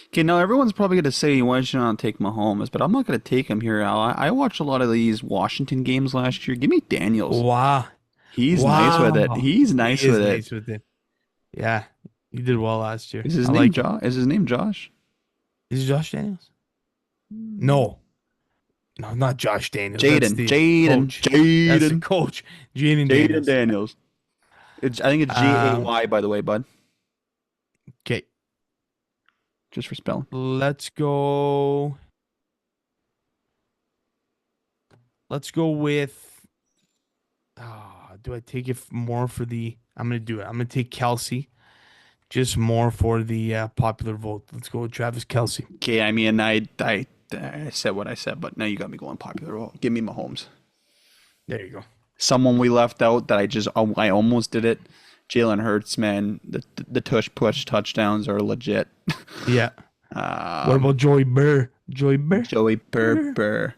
Okay, now everyone's probably going to say, why should I not take Mahomes? But I'm not going to take him here, Al. I watched a lot of these Washington games last year. Give me Daniels. Wow. He's nice with it. Wow. He's nice He is with it. nice with it. Yeah, he did well last year. Is his I name like Josh? Is his name Josh? Is it Josh Daniels? No, not Josh Daniels. That's Jaden. the Jaden. coach. That's the Jaden. coach. Jaden Jaden Daniels. Daniels. I think it's Jay, by the way, bud. Okay, Just for spelling. let's go. Let's go with. Do I take it more for the? I'm gonna do it. I'm gonna take Kelsey, just more for the popular vote. Let's go with Travis Kelsey. Okay, I mean, I said what I said, but now you got me going popular. Well, give me Mahomes. There you go. Someone we left out that I almost did it. Jalen Hurts, man, the tush push touchdowns are legit. Yeah. What about Joey Burr? Joey Burr.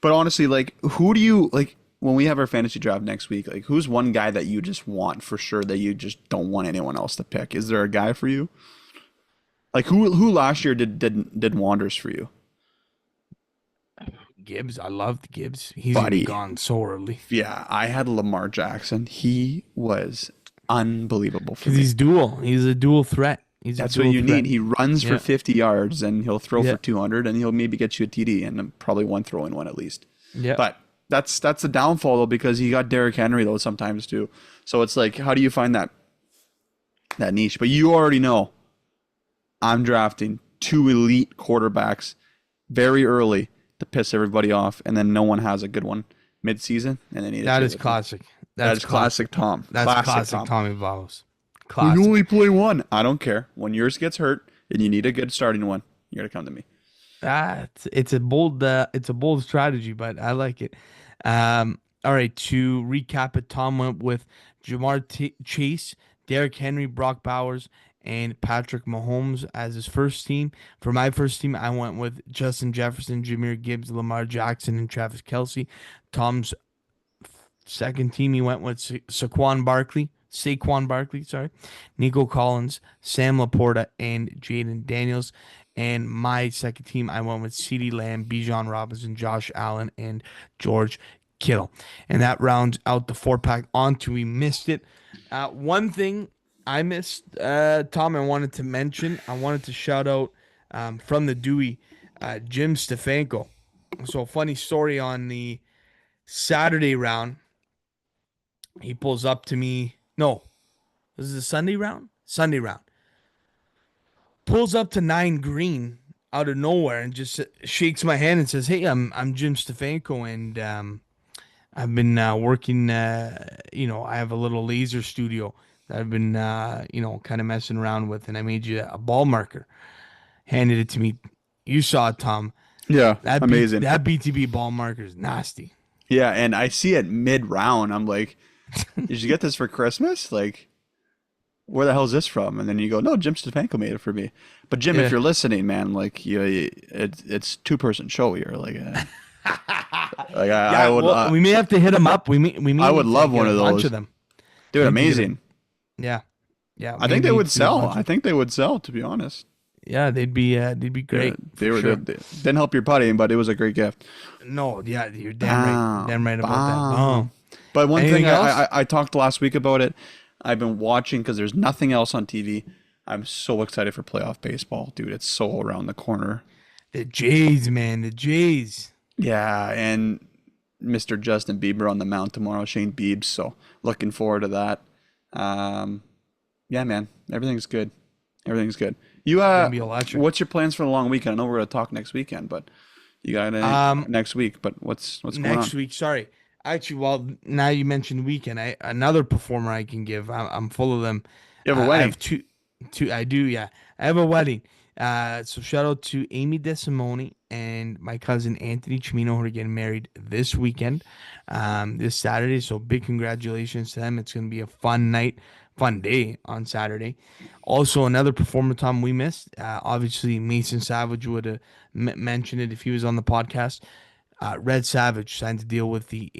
But honestly, like, who do you like when we have our fantasy draft next week? Like, who's one guy that you just want for sure that you just don't want anyone else to pick? Is there a guy for you? Like, who last year did wonders for you? Gibbs. I loved Gibbs. He's Buddy. gone so early. Yeah, I had Lamar Jackson. He was unbelievable for Because me. he's dual. He's a dual threat. That's what you need. He runs for Yeah. 50 yards and he'll throw Yeah. for 200 and he'll maybe get you a TD and probably one throw-in one at least. Yeah. But that's the downfall though, because he got Derrick Henry though sometimes too. So it's like, how do you find that niche? But you already know I'm drafting 2 elite quarterbacks very early to piss everybody off, and then no one has a good one mid-season, and then that is classic. That is classic Tom. That's classic Tommy Vamos. When you Classic. only play one, I don't care. When yours gets hurt and you need a good starting one, you gotta come to me. It's a bold strategy, but I like it. All right, to recap it, Tom went with Chase, Derrick Henry, Brock Bowers, and Patrick Mahomes as his first team. For my first team, I went with Justin Jefferson, Jameer Gibbs, Lamar Jackson, and Travis Kelsey. Tom's second team, he went with Saquon Barkley, sorry, Nico Collins, Sam Laporta, and Jaden Daniels. And my second team, I went with CeeDee Lamb, Bijan Robinson, Josh Allen, and George Kittle. And that rounds out the 4-pack. On to We Missed It. One thing I missed, Tom, I wanted to mention, I wanted to shout out from the Dewey, Jim Stefanko. So, funny story on the Saturday round. He pulls up to me. No, this is a Sunday round? Sunday round. Pulls up to 9 green out of nowhere and just shakes my hand and says, "Hey, I'm Jim Stefanko, and I've been working. I have a little laser studio that I've been kind of messing around with, and I made you a ball marker." Handed it to me. You saw it, Tom. Yeah, amazing. That BTB ball marker is nasty. Yeah, and I see it mid-round. I'm like, did you get this for Christmas? Like, where the hell is this from? And then you go, no, Jim Stefanko made it for me. But Jim, Yeah. if you're listening, man, like, it's 2-person show here. Like, I would, we may have to hit them up. We may I would need to love get one a of bunch those. of them. Dude, Maybe get amazing. Yeah. I think they maybe would do a sell. bunch I of- think they would sell, to be honest. Yeah, they'd be great. They for were sure. they didn't help your putting, but it was a great gift. No, yeah, you're damn right. Damn right about that. Bam. Boom. But one Anything thing else? I talked last week about it. I've been watching because there's nothing else on TV. I'm so excited for playoff baseball, dude. It's so around the corner. The Jays, man, the Jays. Yeah, and Mr. Justin Bieber on the mound tomorrow, Shane Biebs. So looking forward to that. Yeah, man, everything's good. Everything's good. You Gonna be electric. what's your plans for the long weekend? I know we're gonna talk next weekend, but you got any next week? But what's going on? Next week, sorry. Actually, well, now you mentioned weekend. Another performer I can give. I'm full of them. You have a I wedding. have two. I do. Yeah, I have a wedding. So shout out to Amy DeSimone and my cousin Anthony Chimino, who are getting married this weekend, this Saturday. So big congratulations to them. It's gonna be a fun night, fun day on Saturday. Also, another performer, Tom, we missed. Obviously, Mason Savage would have mentioned it if he was on the podcast. Red Savage signed a deal with the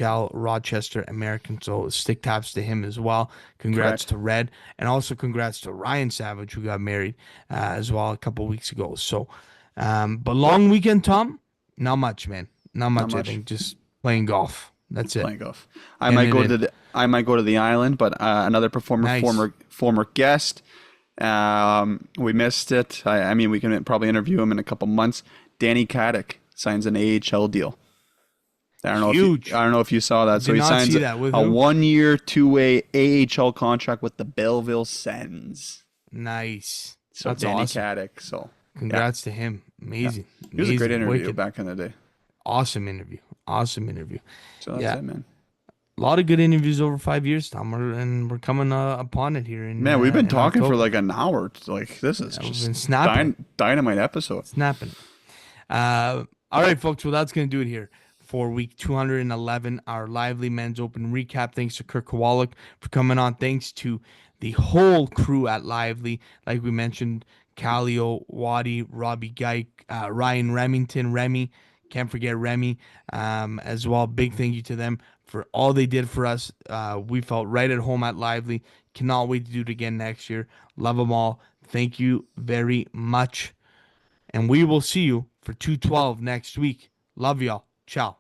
AHL Rochester American, so stick taps to him as well. Congrats Correct. to Red, and also congrats to Ryan Savage, who got married as well a couple weeks ago. So, but long weekend, Tom, not much, man, not much. I much. think just playing golf. That's it. Playing golf. I And might it go is. to the island, but another performer, Nice. former guest. We missed it. I mean, we can probably interview him in a couple months. Danny Caddick signs an AHL deal. I don't know Huge. I don't know if you saw that. So Did he not signs see that. With a who? 1-year, 2-way AHL contract with the Belleville Sens. Nice. So That's Danny awesome. Caddick. So Congrats to him. Amazing. he was a great Amazing. interview Wicked. back in the day. Awesome interview. Awesome interview. So that's Yeah. it, man. A lot of good interviews over 5 years, Tom, and we're coming upon it here. Man, we've been in talking for October. like an hour. Like this is Yeah, we've just been snapping. dynamite episode. Snapping. All right, folks. Well, that's going to do it here for week 211, our Lively Men's Open recap. Thanks to Kirk Kowaluk for coming on. Thanks to the whole crew at Lively. Like we mentioned, Calio, Waddy, Robbie Geik, Ryan Remington, Remy. Can't forget Remy as well. Big thank you to them for all they did for us. We felt right at home at Lively. Cannot wait to do it again next year. Love them all. Thank you very much. And we will see you for 212 next week. Love y'all. Ciao.